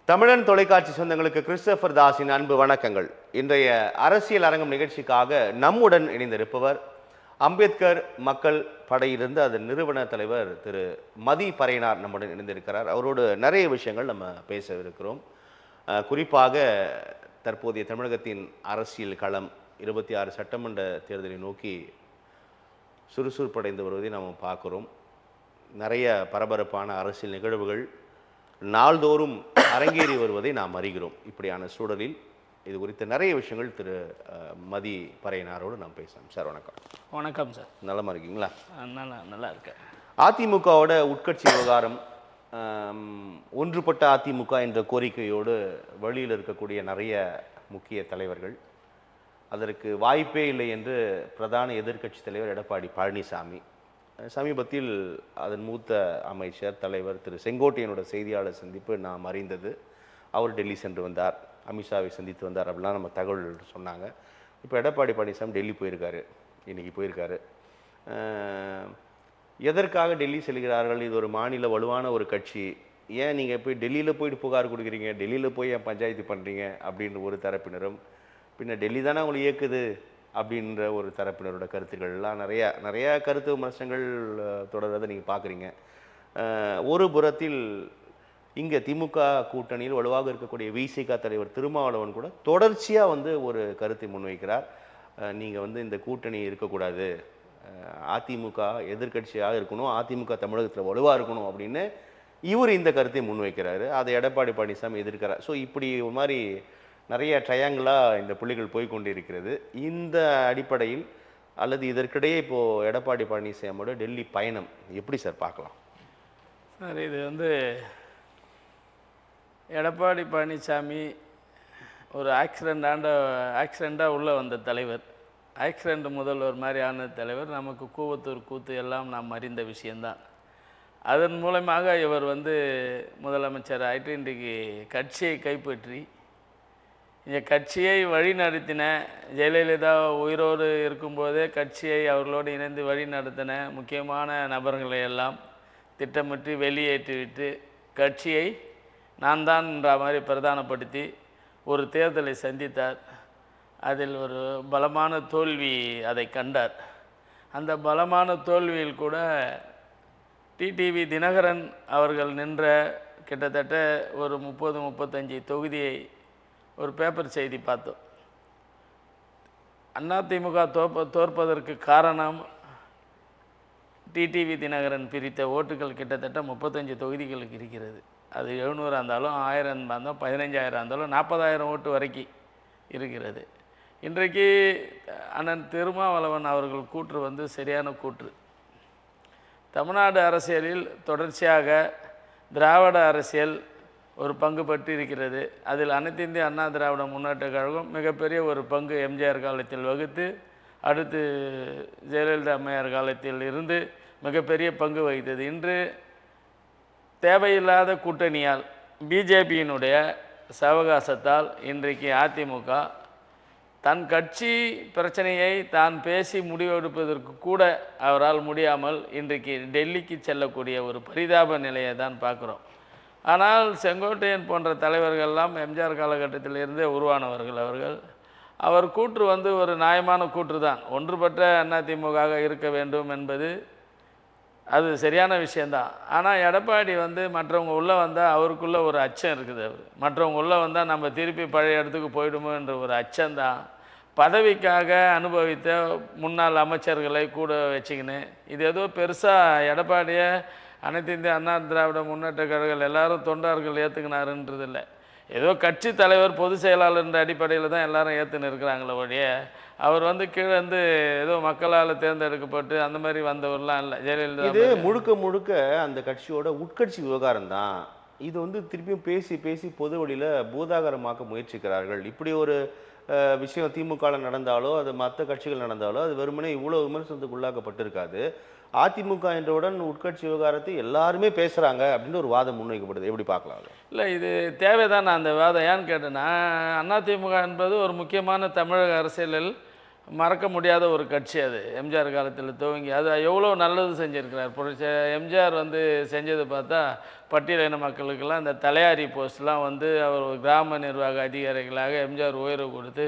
தமிழன் தொலைக்காட்சி சொந்தங்களுக்கு கிறிஸ்டோபர் தாஸின் அன்பு வணக்கங்கள். இன்றைய அரசியல் அரங்கம் நிகழ்ச்சிக்காக நம்முடன் இணைந்திருப்பவர் அம்பேத்கர் மக்கள் படையிலிருந்து அதன் நிறுவன தலைவர் திரு மதி பறையனார் நம்முடன் இணைந்திருக்கிறார். அவரோடு நிறைய விஷயங்கள் நம்ம பேசவிருக்கிறோம். குறிப்பாக தற்போதைய தமிழகத்தின் அரசியல் களம் 26 சட்டமன்ற தேர்தலை நோக்கி சுறுசுறுப்படைந்து வருவதை நாம் பார்க்குறோம். நிறைய பரபரப்பான அரசியல் நிகழ்வுகள் நாள்தோறும் அரங்கேறி வருவதை நாம் அறிகிறோம். இப்படியான சூழலில் இது குறித்த நிறைய விஷயங்கள் திரு மதி பறையனாரோடு நாம் பேசலாம். சார் வணக்கம். வணக்கம் சார். நலமா இருக்கீங்களா? நல்லா இருக்கேன். அதிமுகவோட உட்கட்சி விவகாரம், ஒன்றுபட்ட அதிமுக என்ற கோரிக்கையோடு வழியில் இருக்கக்கூடிய நிறைய முக்கிய தலைவர்கள், அதற்கு வாய்ப்பே இல்லை என்று பிரதான எதிர்க்கட்சி தலைவர் எடப்பாடி பழனிசாமி, சமீபத்தில் அதன் மூத்த அமைச்சர் தலைவர் திரு செங்கோட்டையனோட செய்தியாளர் சந்திப்பு நாம் அறிந்தது. அவர் டெல்லி சென்று வந்தார், அமித்ஷாவை சந்தித்து வந்தார் அப்படிலாம் நம்ம தகவல் சொன்னாங்க. இப்போ எடப்பாடி பழனிசாமி டெல்லி போயிருக்காரு, இன்றைக்கி போயிருக்காரு. எதற்காக டெல்லி செல்கிறார்கள்? இது ஒரு மாநில வலுவான ஒரு கட்சி, ஏன் நீங்கள் போய் டெல்லியில் போயிட்டு புகார் கொடுக்குறீங்க, டெல்லியில் போய் ஏன் பஞ்சாயத்து பண்ணுறீங்க அப்படின்னு ஒரு தரப்பினரும், பின்ன டெல்லி தானே அவங்களை இயக்குது அப்படின்ற ஒரு தரப்பினரோட கருத்துக்கள்லாம் நிறையா கருத்து விமர்சனங்கள் தொடர்றதை நீங்கள் பார்க்குறீங்க. ஒரு புறத்தில் இங்கே திமுக கூட்டணியில் வலுவாக இருக்கக்கூடிய விசிக தலைவர் திருமாவளவன் கூட தொடர்ச்சியாக ஒரு கருத்தை முன்வைக்கிறார். நீங்கள் இந்த கூட்டணி இருக்கக்கூடாது, அதிமுக எதிர்கட்சியாக இருக்கணும், அதிமுக தமிழகத்தில் வலுவாக இருக்கணும் அப்படின்னு இவர் இந்த கருத்தை முன்வைக்கிறாரு. அதை எடப்பாடி பழனிசாமி எதிர்க்கிறார். ஸோ இப்படி ஒரு மாதிரி நிறைய ட்ரையாங்கிளாக இந்த புள்ளிகள் போய்கொண்டு இருக்கிறது. இந்த அடிப்படையில் அல்லது இதற்கிடையே இப்போது எடப்பாடி பழனிசாமியோட டெல்லி பயணம் எப்படி சார் பார்க்கலாம்? சார், இது எடப்பாடி பழனிசாமி ஒரு ஆக்சிடெண்ட்டாக உள்ளே வந்த தலைவர், ஆக்சிடெண்ட் முதல்வர் மாதிரி ஆன தலைவர். நமக்கு கூவத்தூர் கூத்து எல்லாம் நாம் அறிந்த விஷயந்தான். அதன் மூலமாக இவர் முதலமைச்சர் ஆகிட்டு இன்றைக்கு கட்சியை கைப்பற்றி இந்த கட்சியை வழி நடத்தின, ஜெயலலிதா உயிரோடு இருக்கும்போதே கட்சியை அவர்களோடு இணைந்து வழி நடத்தின முக்கியமான நபர்களை எல்லாம் திட்டமிட்டு வெளியேற்றிவிட்டு கட்சியை நான் தான் என்ற மாதிரி பிரதானப்படுத்தி ஒரு தேர்தலை சந்தித்தார். அதில் ஒரு பலமான தோல்வி அதை கண்டார். அந்த பலமான தோல்வியில் கூட டிடிவி தினகரன் அவர்கள் நின்ற கிட்டத்தட்ட ஒரு 30-35 தொகுதியை ஒரு பேப்பர் செய்தி பார்த்தோம். அதிமுக தோற்பதற்கு காரணம் டிடிவி தினகரன் பிரித்த ஓட்டுகள் கிட்டத்தட்ட 35 தொகுதிகளுக்கு இருக்கிறது. அது 700 இருந்தாலும் 1000 இருந்தாலும் 15,000 இருந்தாலும் 40,000 ஓட்டு வரைக்கும் இருக்கிறது. இன்றைக்கு அண்ணன் திருமாவளவன் அவர்கள் கூற்று சரியான கூற்று. தமிழ்நாடு அரசியலில் தொடர்ச்சியாக திராவிட அரசியல் ஒரு பங்கு பற்றி இருக்கிறது. அதில் அனைத்து இந்திய அண்ணா திராவிட முன்னேற்ற கழகம் மிகப்பெரிய ஒரு பங்கு எம்ஜிஆர் காலத்தில் வகுத்து, அடுத்து ஜெயலலிதா அம்மையார் காலத்தில் இருந்து மிகப்பெரிய பங்கு வகித்தது. இன்று தேவையில்லாத கூட்டணியால், பிஜேபியினுடைய சவகாசத்தால் இன்றைக்கு அதிமுக தன் கட்சி பிரச்சனையை தான் பேசி முடிவெடுப்பதற்கு கூட அவரால் முடியாமல் இன்றைக்கு டெல்லிக்கு செல்லக்கூடிய ஒரு பரிதாப நிலையை தான் பார்க்குறோம். ஆனால் செங்கோட்டையன் போன்ற தலைவர்கள்லாம் எம்ஜிஆர் காலகட்டத்தில் இருந்தே உருவானவர்கள். அவர் கூற்று ஒரு நியாயமான கூற்று தான். ஒன்றுபட்ட அதிமுக இருக்க வேண்டும் என்பது அது சரியான விஷயந்தான். ஆனால் எடப்பாடி மற்றவங்க உள்ளே வந்தால் அவருக்குள்ளே ஒரு அச்சம் இருக்குது. மற்றவங்க உள்ளே வந்தால் நம்ம திருப்பி பழைய இடத்துக்கு போயிடுமோ என்ற ஒரு அச்சம்தான். பதவிக்காக அனுபவித்த முன்னாள் அமைச்சர்களை கூட வச்சுக்கின்னு இது ஏதோ பெருசாக எடப்பாடியை அனைத்து இந்திய அண்ணா திராவிட முன்னேற்ற கழகம் எல்லாரும் தொண்டர்கள் ஏற்றுக்கினாருன்றதில்லை. ஏதோ கட்சி தலைவர் பொதுச் செயலாளர்ன்ற அடிப்படையில் தான் எல்லாரும் ஏற்றுன்னு இருக்கிறாங்களே ஒழிய அவர் கீழே ஏதோ மக்களால் தேர்ந்தெடுக்கப்பட்டு அந்த மாதிரி வந்தவர்லாம் இல்லை. ஜெயலலிதா இது முழுக்க அந்த கட்சியோட உட்கட்சி விவகாரம் தான். இது திருப்பியும் பேசி பொது வழியில் பூதாகரமாக்க முயற்சிக்கிறார்கள். இப்படி ஒரு விஷயம் திமுகவில் நடந்தாலோ அது மற்ற கட்சிகள் நடந்தாலோ அது வெறுமனே இவ்வளோ விமர்சனத்துக்கு உள்ளாக்கப்பட்டிருக்காது. அதிமுக என்றவுடன் உட்கட்சி விவகாரத்தை எல்லாருமே பேசுகிறாங்க அப்படின்னு ஒரு வாதம் முன்வைக்கப்படுது. எப்படி பார்க்கலாம்? இல்லை, இது தேவைதான் அந்த வாதம். ஏன்னு கேட்டேன்னா, அதிமுக என்பது ஒரு முக்கியமான தமிழக அரசியலில் மறக்க முடியாத ஒரு கட்சி அது. எம்ஜிஆர் காலத்தில் துவங்கி அது எவ்வளோ நல்லது செஞ்சுருக்கிறார். புரட்சி எம்ஜிஆர் வந்து செஞ்சது பார்த்தா பட்டியலின மக்களுக்கெல்லாம் இந்த தலையாரி போஸ்ட்லாம் வந்து அவர் ஒரு கிராம நிர்வாக அதிகாரிகளாக எம்ஜிஆர் உயர்வு கொடுத்து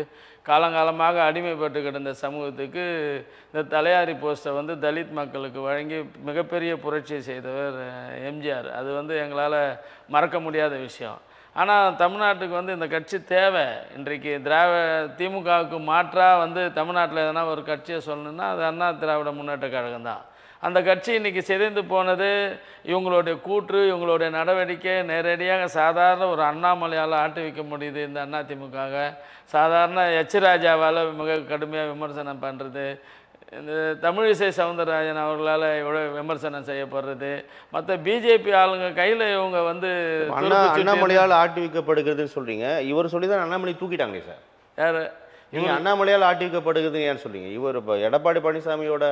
காலங்காலமாக அடிமைப்பட்டு கிடந்த சமூகத்துக்கு இந்த தலையாரி போஸ்ட்டை வந்து தலித் மக்களுக்கு வழங்கி மிகப்பெரிய புரட்சி செய்தவர் எம்ஜிஆர். அது வந்து எங்களால் மறக்க முடியாத விஷயம். ஆனால் தமிழ்நாட்டுக்கு வந்து இந்த கட்சி தேவை. இன்றைக்கு திமுகவுக்கு மாற்றாக வந்து தமிழ்நாட்டில் எதனா ஒரு கட்சியை சொல்லணுன்னா அது அண்ணா திராவிட முன்னேற்ற கழகம் தான். அந்த கட்சி இன்றைக்கி சிதைந்து போனது இவங்களுடைய கூற்று, இவங்களுடைய நடவடிக்கை நேரடியாக சாதாரண ஒரு அண்ணாமலையால் ஆட்டி வைக்க முடியுது. இந்த அதிமுக சாதாரண ராஜாவால் மிக கடுமையாக விமர்சனம் பண்ணுறது, இந்த தமிழிசை சவுந்தரராஜன் அவர்களால் எவ்வளோ விமர்சனம் செய்யப்படுறது, மற்ற பிஜேபி ஆளுங்க கையில் இவங்க வந்து அண்ணாமலையால் ஆட்டி வைக்கப்படுகிறதுன்னு சொல்கிறீங்க. இவர் சொல்லி தான் அண்ணாமலை தூக்கிட்டாங்களே சார். யார் நீங்கள் அண்ணாமலையால் ஆட்டி வைக்கப்படுகிறதுன்னு ஏன்னு சொல்கிறீங்க? இவர் இப்போ எடப்பாடி பழனிசாமியோட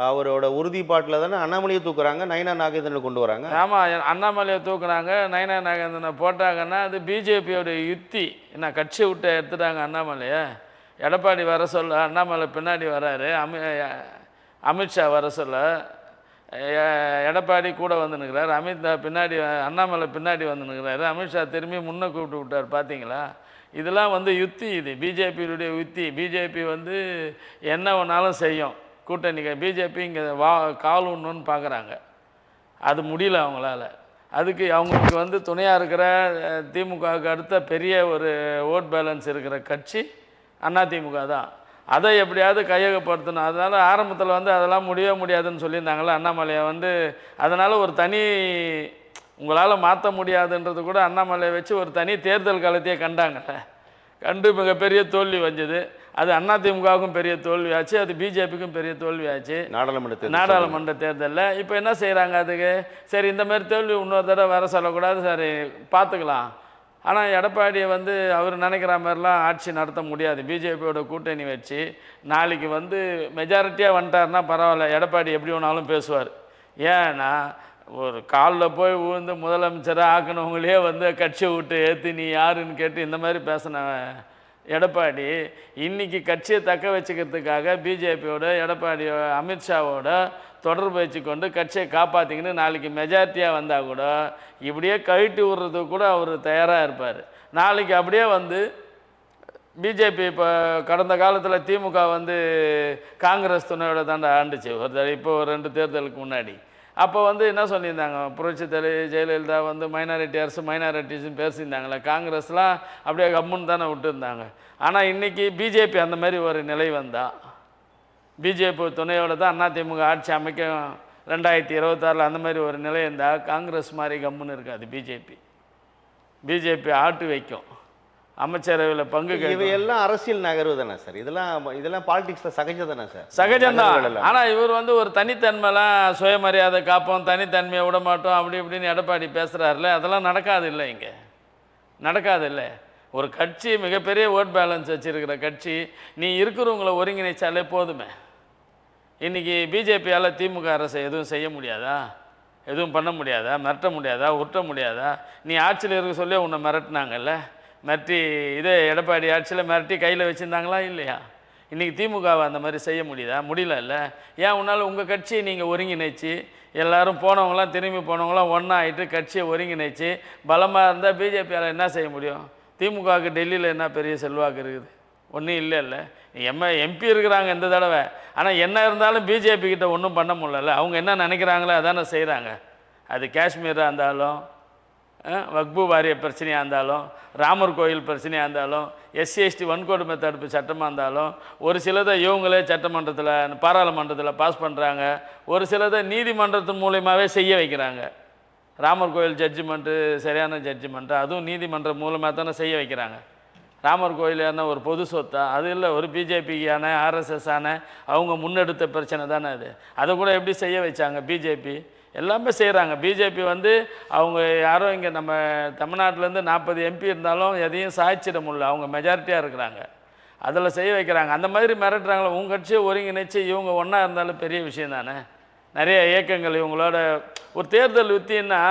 அவரோட உறுதிப்பாட்டில் தானே அண்ணாமலையை தூக்குறாங்க, நயனா நாகேந்திரனை கொண்டு வராங்க. ஆமாம், அண்ணாமலையை தூக்குறாங்க, நயனா நாகேந்திரனை போட்டாங்கன்னா அது பிஜேபியோடைய யுத்தி. என்ன கட்சி விட்டு எடுத்துட்டாங்க அண்ணாமலையை. எடப்பாடி வர சொல்ல அண்ணாமலை பின்னாடி வராரு, அமித்ஷா வர சொல்ல எடப்பாடி கூட வந்து நிற்கிறார், பின்னாடி அண்ணாமலை பின்னாடி வந்து நிற்கிறாரு, அமித்ஷா திரும்பி முன்னே கூப்பிட்டு விட்டார். பார்த்தீங்களா? இதெல்லாம் வந்து யுத்தி, இது பிஜேபியுடைய யுத்தி. பிஜேபி வந்து என்ன வேணாலும் செய்யும் கூட்டணிக்கு. பிஜேபி இங்கே கால் ஒன்றுன்னு பார்க்குறாங்க, அது முடியல அவங்களால. அதுக்கு அவங்களுக்கு வந்து துணையாக இருக்கிற திமுகவுக்கு அடுத்த பெரிய ஒரு ஓட் பேலன்ஸ் இருக்கிற கட்சி அதிமுக தான். அதை எப்படியாவது கையகப்படுத்தணும். அதனால் ஆரம்பத்தில் வந்து அதெல்லாம் முடியவே முடியாதுன்னு சொல்லியிருந்தாங்களே அண்ணாமலையை வந்து. அதனால் ஒரு தனி உங்களால் மாற்ற முடியாதுன்றது கூட அண்ணாமலையை வச்சு ஒரு தனி தேர்தல் காலத்தையே கண்டாங்கல்ல. கண்டு மிகப்பெரிய தோல்வி வந்தது. அது அதிமுகவுக்கும் பெரிய தோல்வியாச்சு, அது பிஜேபிக்கும் பெரிய தோல்வியாச்சு நாடாளுமன்ற தேர்தலில். இப்போ என்ன செய்கிறாங்க அதுக்கு? சரி, இந்த மாதிரி தோல்வி இன்னொரு தடவை வர சொல்லக்கூடாது, சரி பார்த்துக்கலாம். ஆனால் எடப்பாடியை வந்து அவர் நினைக்கிற மாதிரிலாம் ஆட்சி நடத்த முடியாது. பிஜேபியோட கூட்டணி வச்சு நாளைக்கு வந்து மெஜாரிட்டியாக வந்துட்டார்னா பரவாயில்ல, எடப்பாடி எப்படி வேணாலும் பேசுவார். ஏன்னா ஒரு காலில் போய் விழுந்து முதலமைச்சராக ஆக்கினவங்களே வந்து கட்சியை விட்டு ஏற்று நீ யாருன்னு கேட்டு இந்த மாதிரி பேசின எடப்பாடி இன்றைக்கி கட்சியை தக்க வச்சுக்கிறதுக்காக பிஜேபியோட எடப்பாடி அமித்ஷாவோட தொடர்பு வச்சுக்கொண்டு கட்சியை காப்பாற்றிக்கின்னு நாளைக்கு மெஜாரிட்டியாக வந்தால் கூட இப்படியே கழட்டி விடுறதுக்கு கூட அவர் தயாராக இருப்பார். நாளைக்கு அப்படியே வந்து பிஜேபி இப்போ கடந்த காலத்தில் திமுக வந்து காங்கிரஸ் துணையோட தாண்டா ஆண்டுச்சு இப்போ ஒரு 2 தேர்தலுக்கு முன்னாடி. அப்போ வந்து என்ன சொல்லியிருந்தாங்க, புரட்சி தலைவி ஜெயலலிதா வந்து மைனாரிட்டி அரசு மைனாரிட்டிஸ்ன்னு பேசியிருந்தாங்களே, காங்கிரஸ்லாம் அப்படியே கம்முன்னு தானே விட்டுருந்தாங்க. ஆனால் இன்றைக்கி பிஜேபி அந்த மாதிரி ஒரு நிலை வந்தால், பிஜேபி துணையோடு தான் அதிமுக ஆட்சி அமைக்கும் 2026 அந்த மாதிரி ஒரு நிலை இருந்தால் காங்கிரஸ் மாதிரி கம்முன்னு இருக்காது. பிஜேபி ஆட்டு வைக்கும், அமைச்சரவையில் பங்கு. இவையெல்லாம் அரசியல் நகர்வு தானே சார்? இதெல்லாம் பாலிடிக்ஸில் சகஜம் தானே சார்? சகஜம்தான். ஆனால் இவர் வந்து ஒரு தனித்தன்மைலாம் சுயமரியாதை காப்போம், தனித்தன்மையை விட மாட்டோம் அப்படி இப்படின்னு எடப்பாடி பேசுகிறாருல, அதெல்லாம் நடக்காது இல்லை, இங்கே நடக்காது இல்லை. ஒரு கட்சி மிகப்பெரிய ஓட் பேலன்ஸ் வச்சுருக்கிற கட்சி, நீ இருக்கிறவங்கள ஒருங்கிணைச்சாலே போதுமே. இன்றைக்கி பிஜேபியால் திமுக அரசை எதுவும் செய்ய முடியாதா? எதுவும் பண்ண முடியாதா? மிரட்ட முடியாதா? உருட்ட முடியாதா? நீ ஆட்சியில் இருக்க சொல்லி உன்னை மிரட்டினாங்கல்ல, மிரட்டி இதே எடப்பாடி ஆட்சியில் மிரட்டி கையில் வச்சுருந்தாங்களா இல்லையா? இன்றைக்கி திமுகவை அந்த மாதிரி செய்ய முடியுதா? முடியல இல்லை. ஏன் உன்னால் உங்கள் கட்சியை நீங்கள் ஒருங்கிணைச்சி எல்லோரும் போனவங்களாம் திரும்பி போனவங்களாம் ஒன்றா ஆகிட்டு கட்சியை ஒருங்கிணைச்சி பலமாக இருந்தால் பிஜேபியால் என்ன செய்ய முடியும்? திமுகவுக்கு டெல்லியில் என்ன பெரிய செல்வாக்கு இருக்குது? ஒன்றும் இல்லை இல்லை. எம்பி இருக்கிறாங்க இந்த தடவை, ஆனால் என்ன இருந்தாலும் பிஜேபி கிட்ட ஒன்றும் பண்ண முடியல. அவங்க என்ன நினைக்கிறாங்களோ அதானே செய்கிறாங்க. அது காஷ்மீராக இருந்தாலும், வக்பு வாரிய பிரச்சனையாக இருந்தாலும், ராமர் கோயில் பிரச்சனையாக இருந்தாலும், SC/ST வன்கொடுமை தடுப்பு சட்டமாக இருந்தாலும், ஒரு சிலதை இவங்களே சட்டமன்றத்தில் பாராளுமன்றத்தில் பாஸ் பண்ணுறாங்க, ஒரு சிலதை நீதிமன்றத்தின் மூலயமாவே செய்ய வைக்கிறாங்க. ராமர் கோயில் ஜட்ஜ்மெண்ட்டு சரியான ஜட்ஜ்மெண்ட்டு, அதுவும் நீதிமன்றம் மூலமாக தானே செய்ய வைக்கிறாங்க. ராமர் கோயில் என்ன ஒரு பொது சொத்தா? அது இல்லை, ஒரு பிஜேபியான RSS ஆன அவங்க முன்னெடுத்த பிரச்சனை தானே அது. அதை கூட எப்படி செய்ய வச்சாங்க பிஜேபி? எல்லாமே செய்கிறாங்க. பிஜேபி வந்து அவங்க யாரோ இங்கே நம்ம தமிழ்நாட்டிலேருந்து 40 MP இருந்தாலும் எதையும் சாய்ச்சிட முடியல, அவங்க மெஜாரிட்டியாக இருக்கிறாங்க, அதில் செய்ய வைக்கிறாங்க. அந்த மாதிரி மிரட்டுறாங்களே. உங்கள் கட்சியை ஒருங்கிணைச்சு இவங்க ஒன்றா இருந்தாலும் பெரிய விஷயம் தானே. நிறைய இயக்கங்கள் இவங்களோட ஒரு தேர்தல் யுத்தின்னா,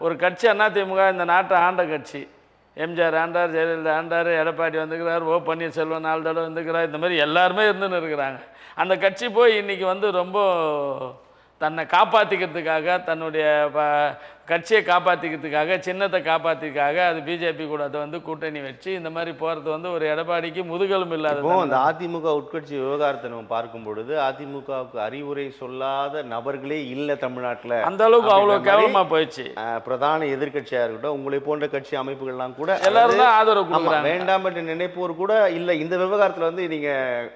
ஒரு கட்சி அதிமுக இந்த நாட்டை ஆண்ட கட்சி, எம்ஜிஆர் ஆண்டார், ஜெயலலிதா ஆண்டார், எடப்பாடி வந்துக்கிறார், ஓ பன்னீர்செல்வம் 4 தடவை வந்துக்கிறார். இந்த மாதிரி எல்லாருமே இருந்துன்னு இருக்கிறாங்க. அந்த கட்சி போய் இன்றைக்கி வந்து ரொம்ப தன்னை காப்பாற்றிக்கிறதுக்காக, தன்னுடைய கட்சியை காப்பாற்றிக்கிறதுக்காக, சின்னத்தை காப்பாற்றிக்காக அது பிஜேபி கூட அதை வந்து கூட்டணி வச்சு இந்த மாதிரி போகிறது வந்து ஒரு எடப்பாடிக்கு முதுகெலும்பு இல்லாத. அந்த அதிமுக உட்கட்சி விவகாரத்தை நம்ம பார்க்கும் பொழுது அதிமுகவுக்கு அறிவுரை சொல்லாத நபர்களே இல்லை தமிழ்நாட்டில். அந்த அளவுக்கு அவ்வளோ கேவலமாக போயிடுச்சு. பிரதான எதிர்கட்சியாக இருக்கட்டும், உங்களை போன்ற கட்சி அமைப்புகள்லாம் கூட எல்லாரும் தான் ஆதரவு கொடுக்குறாங்க. வேண்டாம் என்று நினைப்போர் கூட இல்லை இந்த விவகாரத்தில் வந்து நீங்கள்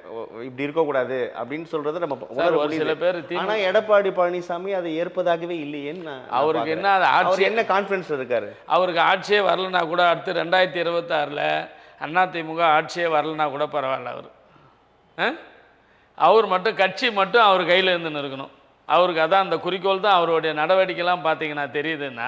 இப்படி இருக்கக்கூடாது அப்படின்னு சொல்றதை நம்ம ஒரு சில பேர். ஆனால் எடப்பாடி பழனிசாமி அதை ஏற்பதாகவே இல்லையேன்னு அவருக்கு என்ன ஆட்சி, என்ன கான்ஃபிடன்ஸ் இருக்காரு? அவருக்கு ஆட்சியே வரலனா கூட அடுத்து 2026 அதிமுக ஆட்சியே வரலனா கூட பரவாயில்ல. அவர் மட்டும் கட்சி மட்டும் அவர் கையில் இருந்துன்னு இருக்கணும். அவருக்கு அதான் அந்த குறிக்கோள் தான். அவருடைய நடவடிக்கைலாம் பார்த்தீங்கன்னா தெரியுதுன்னா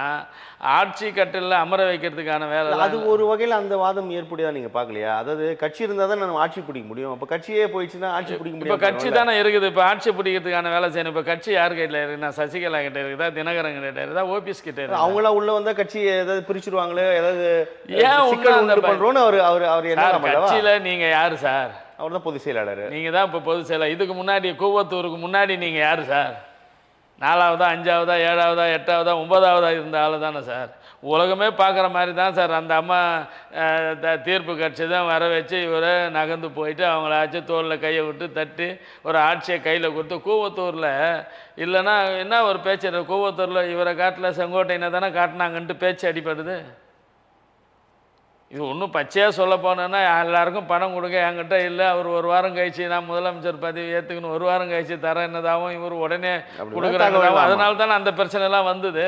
ஆட்சி கட்டில் அமர வைக்கிறதுக்கான வேலை. அது ஒரு வகையில் அந்த வாதம் ஏற்புடையதான் நீங்கள் பார்க்கலையா? அதாவது கட்சி இருந்தால் தான் நம்ம ஆட்சி பிடிக்க முடியும். அப்போ கட்சியே போயிடுச்சுன்னா ஆட்சி பிடிக்க முடியும். இப்போ கட்சி தானே இருக்குது. இப்போ ஆட்சி பிடிக்கிறதுக்கான வேலை செய்யணும். இப்போ கட்சி யார் கையில் இருக்குன்னா சசிகலா கிட்ட இருக்குதா, தினகரன் கிட்ட இருக்குதா, ஓபிஎஸ் கிட்ட இருக்குதா? அவங்களாம் உள்ள வந்தால் கட்சி ஏதாவது பிரிச்சுடுவாங்களே, ஏதாவது ஏன் உள்ள பண்ணுறோன்னு அவர் என்ன கட்சியில் நீங்கள் யார் சார்? அவர் தான் பொதுச் செயலாளர். நீங்கள் தான் இப்போ பொதுச் செயலாளர். இதுக்கு முன்னாடி கூவத்தூருக்கு முன்னாடி நீங்கள் யார் சார்? 4ஆவதா 5ஆவதா 7ஆவதா 8ஆவதா 9ஆவதா இருந்த ஆள் தானே சார்? உலகமே பார்க்குற மாதிரி தான் சார் அந்த அம்மா தீர்ப்பு கட்சி தான் வர வச்சு இவரை நகர்ந்து போயிட்டு அவங்களாச்சும் தோளில் கையை விட்டு தட்டி ஒரு ஆட்சியை கையில் கொடுத்து. கூவத்தூரில் இல்லைன்னா என்ன ஒரு பேச்சு, கூவத்தூரில் இவரை காட்டில் செங்கோட்டையினை தானே காட்டினாங்கன்ட்டு பேச்சு அடிப்படுது. இது ஒன்றும் பச்சையாக சொல்ல போனோன்னா எல்லாருக்கும் பணம் கொடுக்க என்கிட்ட இல்லை, அவர் ஒரு வாரம் கழிச்சு நான் முதலமைச்சர் பதவி ஏற்றுக்கணும், ஒரு வாரம் கழிச்சு தர என்னதாகவும் இவர் உடனே கொடுக்குறாங்க. அதனால தானே அந்த பிரச்சனைலாம் வந்தது.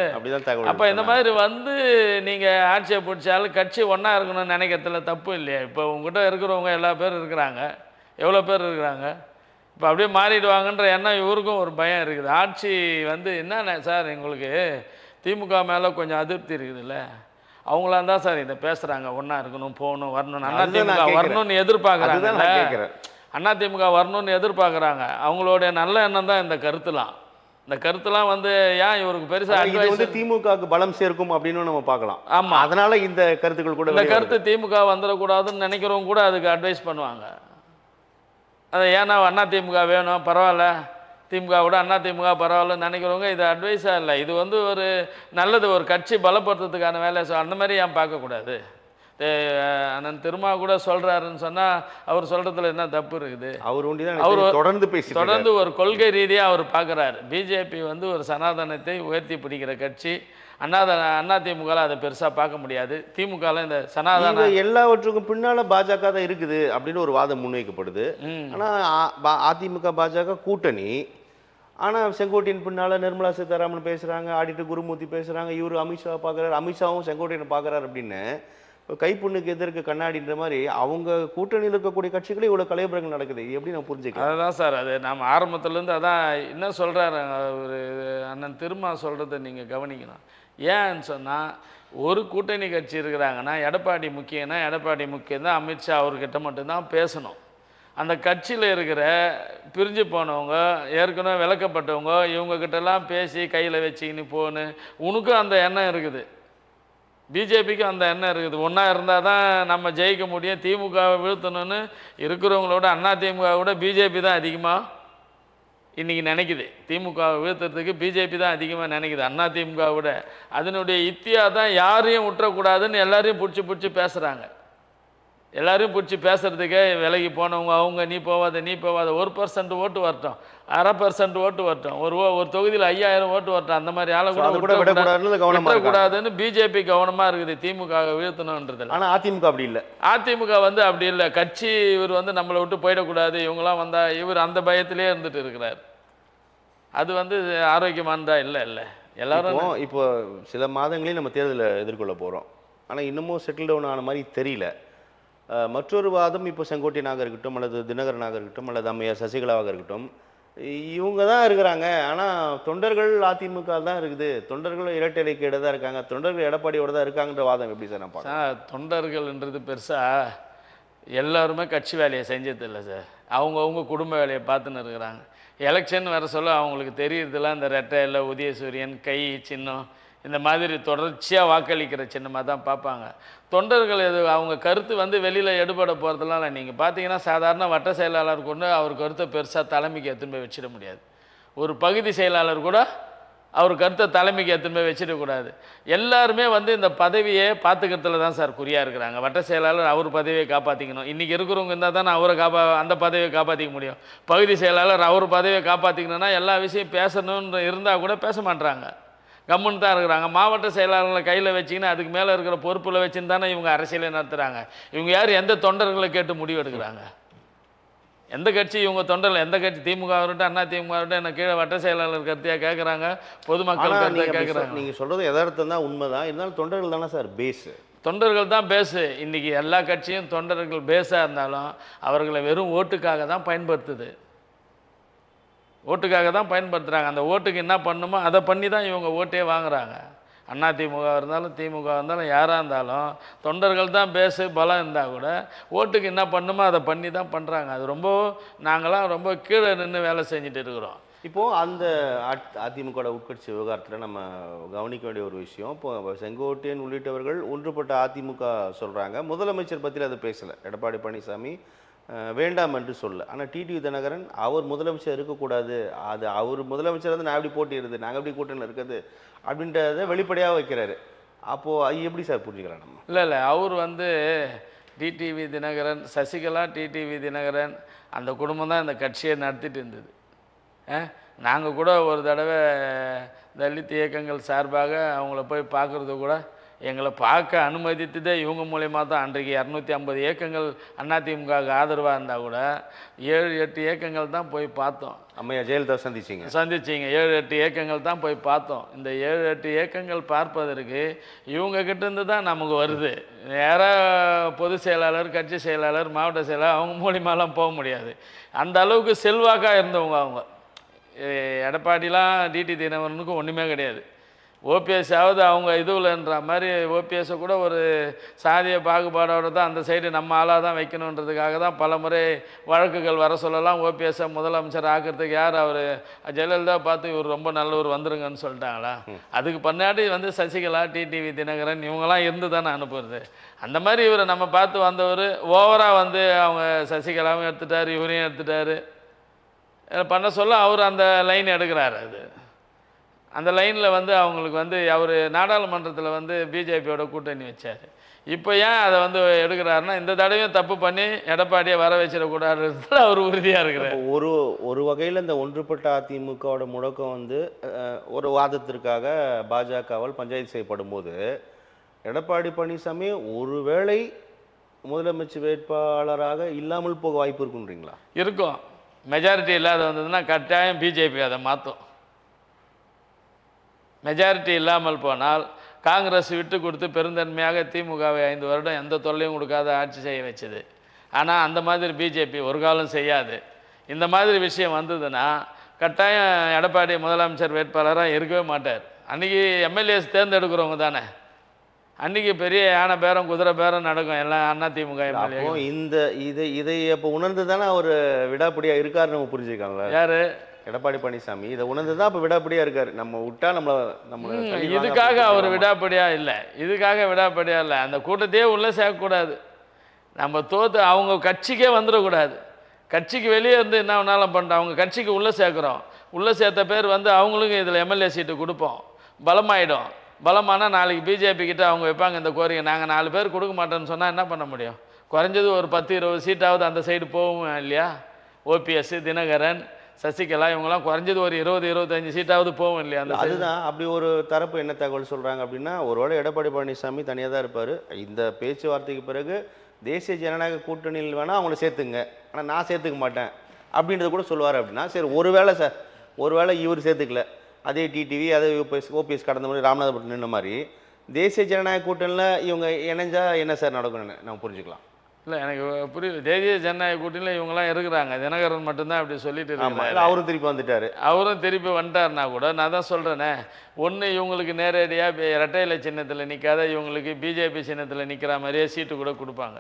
அப்போ இந்த மாதிரி வந்து நீங்கள் ஆட்சியை பிடிச்சாலும் கட்சி ஒன்றா இருக்கணும்னு நினைக்கிறதுல தப்பு இல்லையா? இப்போ உங்ககிட்ட இருக்கிறவங்க எல்லா பேர் இருக்கிறாங்க, எவ்வளோ பேர் இருக்கிறாங்க. இப்போ அப்படியே மாறிடுவாங்கன்ற எண்ணம் இவருக்கும் ஒரு பயம் இருக்குது. ஆட்சி வந்து என்னென்ன சார், எங்களுக்கு திமுக மேலே கொஞ்சம் அதிருப்தி இருக்குதுல்ல, அவங்களாம் தான் சார் இதை பேசுகிறாங்க. ஒன்றா இருக்கணும், போகணும், வரணும், அதிமுக வரணும்னு எதிர்பார்க்குறாங்க. அதிமுக வரணும்னு எதிர்பார்க்குறாங்க. அவங்களுடைய நல்ல எண்ணம் தான் இந்த கருத்துலாம். இந்த கருத்துலாம் வந்து ஏன் இவருக்கு பெருசாக வந்து திமுகவுக்கு பலம் சேர்க்கும் அப்படின்னு நம்ம பார்க்கலாம். ஆமாம், அதனால இந்த கருத்துக்கள் கூட, இந்த கருத்து திமுக வந்துடக்கூடாதுன்னு நினைக்கிறவங்க கூட அதுக்கு அட்வைஸ் பண்ணுவாங்க. அதை ஏன்னா அதிமுக வேணும், பரவாயில்ல, திமுக விட அதிமுக பரவாயில்லன்னு நினைக்கிறவங்க இது அட்வைஸாக இல்லை. இது வந்து ஒரு நல்லது, ஒரு கட்சி பலப்படுத்துறதுக்கான வேலை. அந்த மாதிரி ஏன் பார்க்கக்கூடாது? அண்ணன் திருமா கூட சொல்கிறாருன்னு சொன்னால் அவர் சொல்கிறதுல என்ன தப்பு இருக்குது? அவர் தொடர்ந்து ஒரு கொள்கை ரீதியாக அவர் பார்க்குறாரு. பிஜேபி வந்து ஒரு சனாதனத்தை உயர்த்தி பிடிக்கிற கட்சி. அதிமுகவில் அதை பெருசாக பார்க்க முடியாது. திமுகவில் இந்த சனாதன எல்லாவற்றுக்கும் பின்னால் பாஜக தான் இருக்குது அப்படின்னு ஒரு வாதம் முன்வைக்கப்படுது. ஆனால் அதிமுக பாஜக கூட்டணி. ஆனால் செங்கோட்டையின் பின்னால் நிர்மலா சீதாராமன் பேசுகிறாங்க, ஆடிட்டர் குருமூர்த்தி பேசுகிறாங்க, இவர் அமித்ஷா பார்க்குறாரு, அமித்ஷாவும் செங்கோட்டையனை பார்க்குறாரு. அப்படின்னு கைப்புண்ணுக்கு எதிர்க்க கண்ணாடின்ற மாதிரி அவங்க கூட்டணியில் இருக்கக்கூடிய கட்சிகளே இவ்வளோ கலைபுரங்கள் நடக்குது. எப்படி நான் புரிஞ்சுக்கிறேன்? அதுதான் சார், அது நம்ம ஆரம்பத்துலேருந்து அதான் என்ன சொல்கிறாரு ஒரு அண்ணன் திருமா சொல்கிறத நீங்கள் கவனிக்கணும். ஏன்னு சொன்னால் ஒரு கூட்டணி கட்சி இருக்கிறாங்கன்னா எடப்பாடி முக்கியம்னா எடப்பாடி முக்கியம் தான், அமித்ஷா அவர்கிட்ட மட்டும்தான் பேசணும். அந்த கட்சியில் இருக்கிற பிரிஞ்சு போனவங்க, ஏற்கனவே விளக்கப்பட்டவங்க, இவங்கக்கிட்டலாம் பேசி கையில் வச்சுக்கின்னு போன்னு உனக்கும் அந்த எண்ணம் இருக்குது, பிஜேபிக்கும் அந்த எண்ணம் இருக்குது. ஒன்றா இருந்தால் தான் நம்ம ஜெயிக்க முடியும், திமுகவை வீழ்த்தணும்னு இருக்கிறவங்களோட அதிமுகவை விட பிஜேபி தான் அதிகமாக இன்றைக்கி நினைக்குது. திமுகவை வீழ்த்துறதுக்கு பிஜேபி தான் அதிகமாக நினைக்குது அதிமுகவை விட. அதனுடைய இத்தியா தான் யாரையும் விட்டுறக்கூடாதுன்னு எல்லாரையும் பிடிச்சி பேசுகிறாங்க. எல்லாரையும் பிடிச்சி பேசுகிறதுக்கே விலகி போனவங்க அவங்க, நீ போவாத 1% ஓட்டு வரட்டும், 1/2% ஓட்டு வரட்டும், ஒரு தொகுதியில் 5000 ஓட்டு வரட்டும், அந்த மாதிரி ஆளை கூட விடக்கூடாதுன்னு பிஜேபி கவனமாக இருக்குது திமுக வீழ்த்தணுன்றதில்ல. ஆனால் அதிமுக அப்படி இல்லை. அதிமுக வந்து அப்படி இல்லை. கட்சி இவர் வந்து நம்மளை விட்டு போயிடக்கூடாது, இவங்களாம் வந்தால் இவர் அந்த பயத்திலே இருந்துட்டு இருக்கிறார். அது வந்து ஆரோக்கியமானதா இல்லை. எல்லாரும் இப்போ சில மாதங்களே நம்ம தேர்தலை எதிர்கொள்ள போகிறோம். ஆனால் இன்னமும் செட்டில் டவுன் ஆன மாதிரி தெரியல. மற்றொரு வாதம் இப்போ செங்கோட்டையனாக இருக்கட்டும், அல்லது தினகரனாக இருக்கட்டும், அல்லது அம்மையார் சசிகலாவாக இருக்கட்டும், இவங்க தான் இருக்கிறாங்க. ஆனால் தொண்டர்கள் அதிமுக தான் இருக்குது, தொண்டர்கள் இரட்டை இலைக்கீடு தான் இருக்காங்க, தொண்டர்கள் எடப்பாடியோட தான் இருக்காங்கன்ற வாதம் எப்படி சார் நான் பார்க்குறேன்? தொண்டர்கள்ன்றது பெருசாக எல்லாருமே கட்சி வேலையை செஞ்சதில்லை சார். அவங்கவுங்க குடும்ப வேலையை பார்த்துன்னு இருக்கிறாங்க. எலெக்ஷன் வர சொல்ல அவங்களுக்கு தெரியறதுலாம் இந்த ரெட்டை இல்லை, உதயசூரியன், கை சின்னம், இந்த மாதிரி தொடர்ச்சியாக வாக்களிக்கிற சின்னமாக தான் பார்ப்பாங்க. தொண்டர்கள் எது அவங்க கருத்து வந்து வெளியில் எடுபட போகிறதுலாம் நீங்கள் பார்த்தீங்கன்னா சாதாரண வட்ட செயலாளர் கொண்டு அவர் கருத்தை பெருசாக தலைமைக்கு எடுத்துன்னு போய் வச்சிட முடியாது. ஒரு பகுதி செயலாளர் கூட அவர் கருத்தை தலைமைக்கு எடுத்துன்னு போய் வச்சிடக்கூடாது. எல்லாருமே வந்து இந்த பதவியை பார்த்துக்கிறதுல தான் சார் குறியாக இருக்கிறாங்க. வட்ட செயலாளர் அவர் பதவியை காப்பாற்றிக்கணும். இன்றைக்கி இருக்கிறவங்க இருந்தால் தான் அவரை அந்த பதவியை காப்பாற்றிக்க முடியும். பகுதி செயலாளர் அவர் பதவியை காப்பாற்றிக்கணும்னா எல்லா விஷயம் பேசணுன்னு இருந்தால் கூட பேச மாட்டுறாங்க, கம்முன்னு தான் இருக்கிறாங்க. மாவட்ட செயலாளர்களை கையில் வச்சிங்கன்னா அதுக்கு மேலே இருக்கிற பொறுப்பில் வச்சுன்னு தானே இவங்க அரசியலை நடத்துகிறாங்க. இவங்க யார் எந்த தொண்டர்களை கேட்டு முடிவு எடுக்கிறாங்க? எந்த கட்சி இவங்க தொண்டர்கள், எந்த கட்சி திமுக வரட்டும் அண்ணா திமுக வரட்டும் என்ன கீழே வட்ட செயலாளர் கருத்தையாக கேட்குறாங்க, பொதுமக்கள் கருத்தையாக கேட்குறாங்க. நீங்கள் சொல்கிறது யதார்த்தம் தான், உண்மை தான். இருந்தாலும் தொண்டர்கள் தானே சார் பேஸு. தொண்டர்கள் தான் பேஸு. இன்றைக்கி எல்லா கட்சியும் தொண்டர்கள் பேஸாக இருந்தாலும் அவர்களை வெறும் ஓட்டுக்காக தான் பயன்படுத்துது. ஓட்டுக்காக தான் பயன்படுத்துகிறாங்க. அந்த ஓட்டுக்கு என்ன பண்ணணுமோ அதை பண்ணி தான் இவங்க ஓட்டே வாங்குகிறாங்க. அண்ணா திமுக இருந்தாலும் திமுக இருந்தாலும் யாராக இருந்தாலும் தொண்டர்கள் தான் பேசு பலம் இருந்தால் கூட ஓட்டுக்கு என்ன பண்ணணுமோ அதை பண்ணி தான் பண்ணுறாங்க. அது ரொம்ப நாங்களாம் ரொம்ப கீழே நின்று வேலை செஞ்சுட்டு இருக்கிறோம். இப்போது அந்த அதிமுக உட்கட்சி விவகாரத்தில் நம்ம கவனிக்க வேண்டிய ஒரு விஷயம், இப்போ செங்கோட்டையன் உள்ளிட்டவர்கள் ஒன்றுபட்ட அதிமுக சொல்கிறாங்க. முதலமைச்சர் பற்றியில் அதை பேசலை எடப்பாடி பழனிசாமி, வேண்டாம் என்று சொல்ல. ஆனால் டிடிவி தினகரன் அவர் முதலமைச்சர் இருக்கக்கூடாது, அது அவர் முதலமைச்சர் வந்து நான் எப்படி போட்டிடுது, நாங்கள் எப்படி கூட்டணியில் இருக்குது அப்படின்றத வெளிப்படையாக வைக்கிறாரு. அப்போது அது எப்படி சார் புரிஞ்சுக்கலாம் நம்ம? இல்லை அவர் வந்து டிடிவி தினகரன், சசிகலா, டிடிவி தினகரன் அந்த குடும்பம் தான் இந்த கட்சியை நடத்திட்டு இருந்தது. நாங்கள் கூட ஒரு தடவை தலித் இயக்கங்கள் சார்பாக அவங்கள போய் பார்க்குறது கூட எங்களை பார்க்க அனுமதித்ததே இவங்க மூலயமா தான். அன்றைக்கு 250 இயக்கங்கள் அதிமுகவுக்கு ஆதரவாக இருந்தால் கூட 7-8 இயக்கங்கள் தான் போய் பார்த்தோம். அம்மையா ஜெயலலிதா சந்திச்சிங்க 7-8 இயக்கங்கள் தான் போய் பார்த்தோம். இந்த 7-8 இயக்கங்கள் பார்ப்பதற்கு இவங்க கிட்டேருந்து தான் நமக்கு வருது. நேராக பொதுச் செயலாளர், கட்சி செயலாளர், மாவட்ட செயலாளர் அவங்க மூலியமாலாம் போக முடியாது. அந்த அளவுக்கு செல்வாக்காக இருந்தவங்க அவங்க. எடப்பாடிலாம் டிடி தினகரனுக்கும் ஒன்றுமே கிடையாது. ஓபிஎஸ்ஸாவது அவங்க இதுவில்ன்ற மாதிரி ஓபிஎஸ்ஸை கூட ஒரு சாதிய பாகுபாடோடு தான் அந்த சைடு நம்ம ஆளாக தான் வைக்கணுன்றதுக்காக தான் பல முறை வழக்குகள் வர சொல்லலாம். ஓபிஎஸ்ஸை முதலமைச்சர் ஆக்கிறதுக்கு யார் அவர் ஜெயலலிதா பார்த்து இவர் ரொம்ப நல்லவர் வந்துருங்கன்னு சொல்லிட்டாங்களா? அதுக்கு பின்னாடி வந்து சசிகலா, டிடிவி தினகரன் இவங்கெல்லாம் இருந்து தானே அனுப்புறது. அந்த மாதிரி இவரை நம்ம பார்த்து வந்தவர் ஓவராக வந்து அவங்க சசிகலாவும் எடுத்துட்டார், இவரையும் எடுத்துட்டார் பண்ண சொல்ல அவர் அந்த லைன் எடுக்கிறாரு. அது அந்த லைனில் வந்து அவங்களுக்கு வந்து அவர் நாடாளுமன்றத்தில் வந்து பிஜேபியோட கூட்டணி வச்சார். இப்போ ஏன் அதை வந்து எடுக்கிறாருன்னா இந்த தடவையும் தப்பு பண்ணி எடப்பாடியை வர வச்சிடக்கூடாதுன்றதுல அவர் உறுதியாக இருக்கிறார். ஒரு வகையில் இந்த ஒன்றுபட்ட அதிமுகவோட முழக்கம் வந்து ஒரு வாதத்திற்காக பாஜகவால் பஞ்சாயத்து செய்யப்படும் போது எடப்பாடி பழனிசாமி ஒருவேளை முதலமைச்சர் வேட்பாளராக இல்லாமல் போக வாய்ப்பு இருக்குன்றீங்களா? இருக்கும். மெஜாரிட்டி இல்லாத வந்ததுன்னா கட்டாயம் பிஜேபி அதை மாற்றும். மெஜாரிட்டி இல்லாமல் போனால் காங்கிரஸ் விட்டு கொடுத்து பெருந்தன்மையாக திமுகவை 5 வருடம் எந்த தொல்லையும் கொடுக்காத ஆட்சி செய்ய வச்சுது. ஆனால் அந்த மாதிரி பிஜேபி ஒரு காலம் செய்யாது. இந்த மாதிரி விஷயம் வந்ததுன்னா கட்டாயம் எடப்பாடி முதலமைச்சர் வேட்பாளராக இருக்கவே மாட்டார். அன்றைக்கி எம்எல்ஏஸ் தேர்ந்தெடுக்கிறவங்க தானே, அன்றைக்கி பெரிய யானை பேரம் குதிரை பேரம் நடக்கும் எல்லாம் அதிமுக எம்எல்ஏ. இதை அப்போ உணர்ந்து தானே அவர் விடாப்படியாக இருக்காருன்னு நம்ம புரிஞ்சுக்காங்க. யார்? எடப்பாடி பழனிசாமி இதை உணர்ந்து தான் இப்போ விடாப்படியாக இருக்கார். நம்ம விட்டா நம்மளை இதுக்காக அவர் விடாப்படியாக இல்லை, இதுக்காக விடாப்படியாக இல்லை. அந்த கூட்டத்தையே உள்ளே சேர்க்கக்கூடாது. நம்ம தோற்று அவங்க கட்சிக்கே வந்துடக்கூடாது. கட்சிக்கு வெளியே இருந்து என்ன வேணாலும் பண்ணுறோம், அவங்க கட்சிக்கு உள்ளே சேர்க்குறோம். உள்ளே சேர்த்த பேர் வந்து அவங்களுக்கும் இதில் எம்எல்ஏ சீட்டு கொடுப்போம், பலமாயிடும். பலமானால் நாளைக்கு பிஜேபி கிட்ட அவங்க வைப்பாங்க இந்த கோரிக்கை, நாங்கள் 4 பேர் கொடுக்க மாட்டோன்னு சொன்னால் என்ன பண்ண முடியும்? குறைஞ்சது ஒரு 10-20 சீட்டாவது அந்த சைடு போகும் இல்லையா? ஓபிஎஸ், தினகரன், சசிகலா இவங்கெல்லாம் குறைஞ்சது ஒரு 20-25 சீட்டாவது போகும் இல்லையா? அந்த அதுதான். அப்படி ஒரு தரப்பு என்ன தகவல் சொல்கிறாங்க அப்படின்னா, ஒருவேளை எடப்பாடி பழனிசாமி தனியாக தான் இருப்பார். இந்த பேச்சுவார்த்தைக்கு பிறகு தேசிய ஜனநாயக கூட்டணியில் வேணால் அவங்கள சேர்த்துங்க, ஆனால் நான் சேர்த்துக்க மாட்டேன் அப்படின்றத கூட சொல்லுவார். அப்படின்னா சரி, ஒருவேளை இவர் சேர்த்துக்கல, அதே டிடிவி அதே ஓபிஎஸ் கடந்த மாதிரி ராமநாதபுரம் நின்ன மாதிரி தேசிய ஜனநாயக கூட்டணியில் இவங்க இணைஞ்சா என்ன சார் நடக்கும்னு நம்ம புரிஞ்சுக்கலாம். இல்லை, எனக்கு புரியல. தேசிய ஜனநாயக கூட்டணியில் இவங்கெல்லாம் இருக்கிறாங்க, தினகரன் மட்டும்தான் அப்படி சொல்லிட்டு இருக்காங்க. அவரும் திருப்பி வந்துட்டார். அவரும் திருப்பி வந்துட்டார்னா கூட நான் தான் சொல்கிறேனே, ஒன்று இவங்களுக்கு நேரடியாக இரட்டையிலை சின்னத்தில் நிற்காத இவங்களுக்கு பிஜேபி சின்னத்தில் நிற்கிற மாதிரியே சீட்டு கூட கொடுப்பாங்க,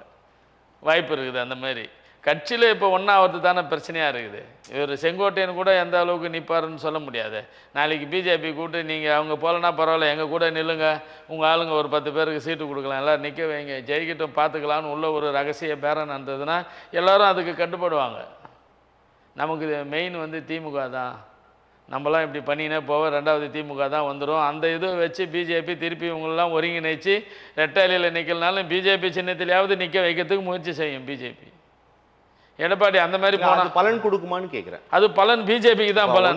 வாய்ப்பு இருக்குது அந்த மாதிரி. கட்சியில் இப்போ ஒன்றாவது தானே பிரச்சனையாக இருக்குது. இவர் செங்கோட்டையன் கூட எந்த அளவுக்கு நிற்பாருன்னு சொல்ல முடியாது. நாளைக்கு பிஜேபி கூட்டு நீங்கள் அவங்க போகலன்னா பரவாயில்ல, எங்கள் கூட நில்லுங்க, உங்கள் ஆளுங்க ஒரு 10 பேருக்கு சீட்டு கொடுக்கலாம், எல்லோரும் நிற்க வைங்க, ஜெயிக்கிட்டும் பார்த்துக்கலான்னு உள்ள ஒரு ரகசிய பேரம் நடந்ததுன்னா எல்லோரும் அதுக்கு கட்டுப்படுவாங்க. நமக்கு மெயின் வந்து திமுக தான், நம்மளாம் இப்படி பண்ணினே போவோம், 2வது திமுக தான் வந்துடும். அந்த இதை வச்சு பிஜேபி திருப்பி இவங்களெலாம் ஒருங்கிணைச்சு ரெட்டாலியில் நிற்கலனாலும் பிஜேபி சின்னத்திலேயாவது நிற்க வைக்கிறதுக்கு முயற்சி செய்யும் பிஜேபி. எடப்பாடி அந்த மாதிரி போனால் பலன் கொடுக்குமான்னு கேட்குறேன். அது பலன் பிஜேபிக்கு தான் பலன்.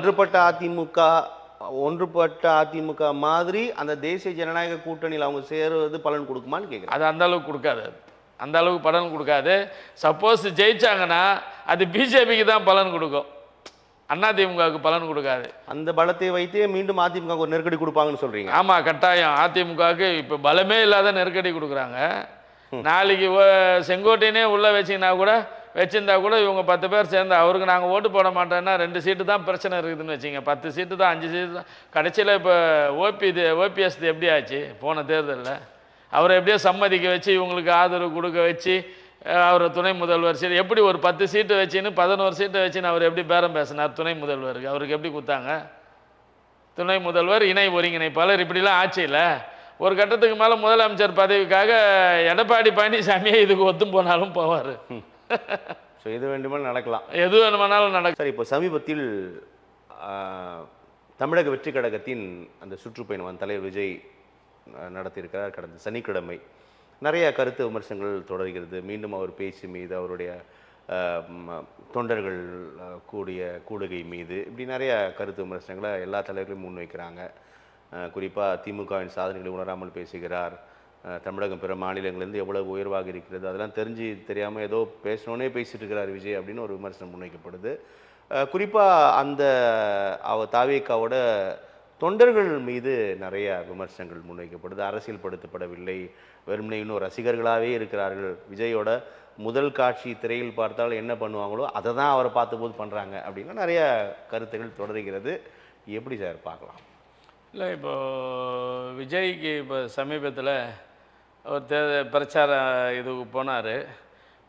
ஒன்றுபட்ட அதிமுக மாதிரி அந்த தேசிய ஜனநாயக கூட்டணியில் அவங்க சேருவது பலன் கொடுக்குமான்னு கேட்குறேன். அது அந்த அளவுக்கு கொடுக்காது, அந்த அளவுக்கு பலன் கொடுக்காது. சப்போஸ் ஜெயிச்சாங்கன்னா அது பிஜேபிக்கு தான் பலன் கொடுக்கும், அதிமுகவுக்கு பலன் கொடுக்காது. அந்த பலத்தை வைத்தே மீண்டும் அதிமுக ஒரு நெருக்கடி கொடுப்பாங்கன்னு சொல்றீங்க? ஆமாம், கட்டாயம். அதிமுகவுக்கு இப்போ பலமே இல்லாத நெருக்கடி கொடுக்குறாங்க. நாளைக்கு செங்கோட்டையனே உள்ளே வச்சிருந்தா கூட இவங்க 10 பேர் சேர்ந்து அவருக்கு நாங்கள் ஓட்டு போட மாட்டோன்னா 2 சீட்டு தான் பிரச்சனை இருக்குதுன்னு வச்சுங்க. 10 சீட்டு தான், 5 சீட்டு தான். கடைசியில் இப்போ ஓபிஎஸ் எப்படி ஆச்சு போன தேர்தலில்? அவரை எப்படியோ சம்மதிக்க வச்சு இவங்களுக்கு ஆதரவு கொடுக்க வச்சு அவரை துணை முதல்வர் சீட்டு எப்படி ஒரு 10 சீட்டு வச்சுன்னு 11 சீட்டை வச்சுன்னு அவர் எப்படி பேரம் பேசினார் துணை முதல்வருக்கு? அவருக்கு எப்படி கொடுத்தாங்க? துணை முதல்வர், இணை ஒருங்கிணைப்பாளர், இப்படிலாம் ஆட்சியில் ஒரு கட்டத்துக்கு மேலே முதலமைச்சர் பதவிக்காக எடப்பாடி பழனிசாமியே இதுக்கு ஒத்தும் போனாலும் போவார். ஸோ எது வேண்டுமானாலும் நடக்கலாம், எது வேணுமானாலும் நடக்கும். சார், இப்போ சமீபத்தில் தமிழக வெற்றி கழகத்தின் அந்த சுற்றுப்பயணம் தலைவர் விஜய் நடத்தியிருக்கிறார். கடந்த சனிக்கிழமை நிறைய கருத்து விமர்சனங்கள் தொடர்கிறது. மீண்டும் அவர் பேச்சு மீது, அவருடைய தொண்டர்கள் கூடுகை மீது, இப்படி நிறைய கருத்து விமர்சனங்களை எல்லா தலைவர்களையும் முன்வைக்கிறாங்க. குறிப்பாக திமுகவின் சாதனைகளை உணராமல் பேசுகிறார், தமிழகம் பிற மாநிலங்களிலிருந்து எவ்வளவு உயர்வாக இருக்கிறது அதெல்லாம் தெரியாமல் ஏதோ பேசணுன்னே பேசிட்டு இருக்கிறார் விஜய் அப்படின்னு ஒரு விமர்சனம் முன்வைக்கப்படுது. குறிப்பாக அந்த தாவேக்காவோட தொண்டர்கள் மீது நிறைய விமர்சனங்கள் முன்வைக்கப்படுது. அரசியல்படுத்தப்படவில்லை, வெறுமனே இன்னும் ரசிகர்களாகவே இருக்கிறார்கள். விஜயோட முதல் காட்சி திரையில் பார்த்தால் என்ன பண்ணுவாங்களோ அதை தான் அவரை பார்த்தபோது பண்ணுறாங்க அப்படின்னா நிறைய கருத்துக்கள் தொடர்கிறது. எப்படி சார் பார்க்கலாம்? இல்லை, இப்போது விஜய்க்கு இப்போ சமீபத்தில் ஒரு பிரச்சார இதுக்கு போனார்.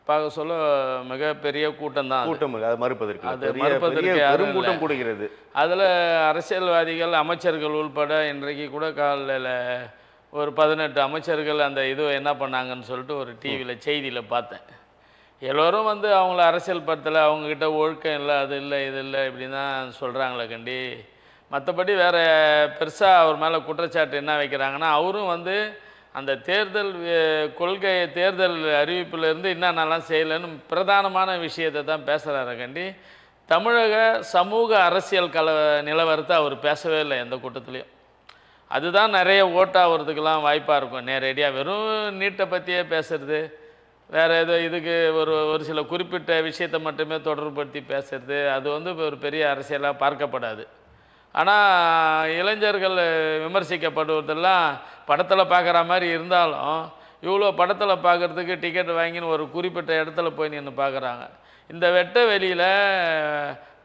பார்க்க சொல்ல மிகப்பெரிய கூட்டம் தான். கூட்டம் அது மறுப்பதற்கு கூட்டம் கூடுகிறது. அதில் அரசியல்வாதிகள், அமைச்சர்கள் உள்பட இன்றைக்கு கூட காலையில் ஒரு 18 அமைச்சர்கள் அந்த இது என்ன பண்ணாங்கன்னு சொல்லிட்டு ஒரு டிவியில் செய்தியில் பார்த்தேன். எல்லோரும் வந்து அவங்கள அரசியல் படத்தில் அவங்கக்கிட்ட ஒழுக்கம் இல்லை, அது இல்லை, இது இல்லை, இப்படி தான் சொல்கிறாங்களே கண்டி. மற்றபடி வேறு பெருசாக அவர் மேலே குற்றச்சாட்டு என்ன வைக்கிறாங்கன்னா, அவரும் வந்து அந்த தேர்தல் அறிவிப்பிலேருந்து என்னென்னலாம் செய்யலைன்னு பிரதானமான விஷயத்தை தான் பேசுகிறாரு கண்டி. தமிழக சமூக அரசியல் நிலவரத்தை அவர் பேசவே இல்லை எந்த கூட்டத்துலேயும். அதுதான் நிறைய ஓட்டாகிறதுக்கெல்லாம் வாய்ப்பாக இருக்கும். நேரடியாக வெறும் நீட்டை பற்றியே பேசுகிறது, வேறு ஏதோ இதுக்கு ஒரு சில குறிப்பிட்ட விஷயத்தை மட்டுமே தொடர்புபடுத்தி பேசுகிறது, அது வந்து ஒரு பெரிய அரசியலாக பார்க்கப்படாது. ஆனால் இளைஞர்கள் விமர்சிக்கப்படுவதெல்லாம் படத்தில் பார்க்குற மாதிரி இருந்தாலும் இவ்வளோ படத்தில் பார்க்குறதுக்கு டிக்கெட் வாங்கின்னு ஒரு குறிப்பிட்ட இடத்துல போய் நின்று பார்க்குறாங்க. இந்த வெட்ட வெளியில்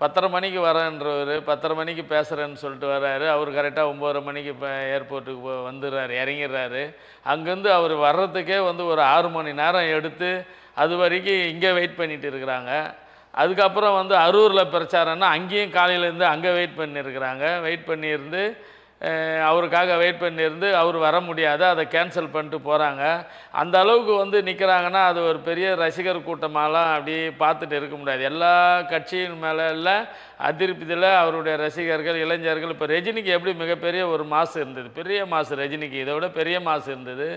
10:30 மணிக்கு வரேன்றவர் 10:30 மணிக்கு பேசுகிறேன்னு சொல்லிட்டு வர்றாரு. அவர் கரெக்டாக 9:30 மணிக்கு இப்போ ஏர்போர்ட்டுக்கு வந்துடுறாரு, இறங்கிடுறாரு. அங்கேருந்து அவர் வர்றதுக்கே வந்து ஒரு 6 மணி நேரம் எடுத்து அது வரைக்கும் இங்கே வெயிட் பண்ணிட்டு இருக்கிறாங்க. அதுக்கப்புறம் வந்து அரூரில் பிரச்சாரம்னா அங்கேயும் காலையிலேருந்து அங்கே வெயிட் பண்ணியிருந்து அவருக்காக வெயிட் பண்ணியிருந்து அவர் வர முடியாது, அதை கேன்சல் பண்ணிட்டு போகிறாங்க. அந்த அளவுக்கு வந்து நிற்கிறாங்கன்னா அது ஒரு பெரிய ரசிகர் கூட்டமாலாம் அப்படி பார்த்துட்டு இருக்க முடியாது. எல்லா கட்சியின் மேலே இல்லை அதிருப்தியில் அவருடைய ரசிகர்கள், இளைஞர்கள். இப்போ ரஜினிக்கு எப்படி மிகப்பெரிய ஒரு மாசு இருந்தது, பெரிய மாசு ரஜினிக்கு, இதை விட பெரிய மாசு இருந்தது.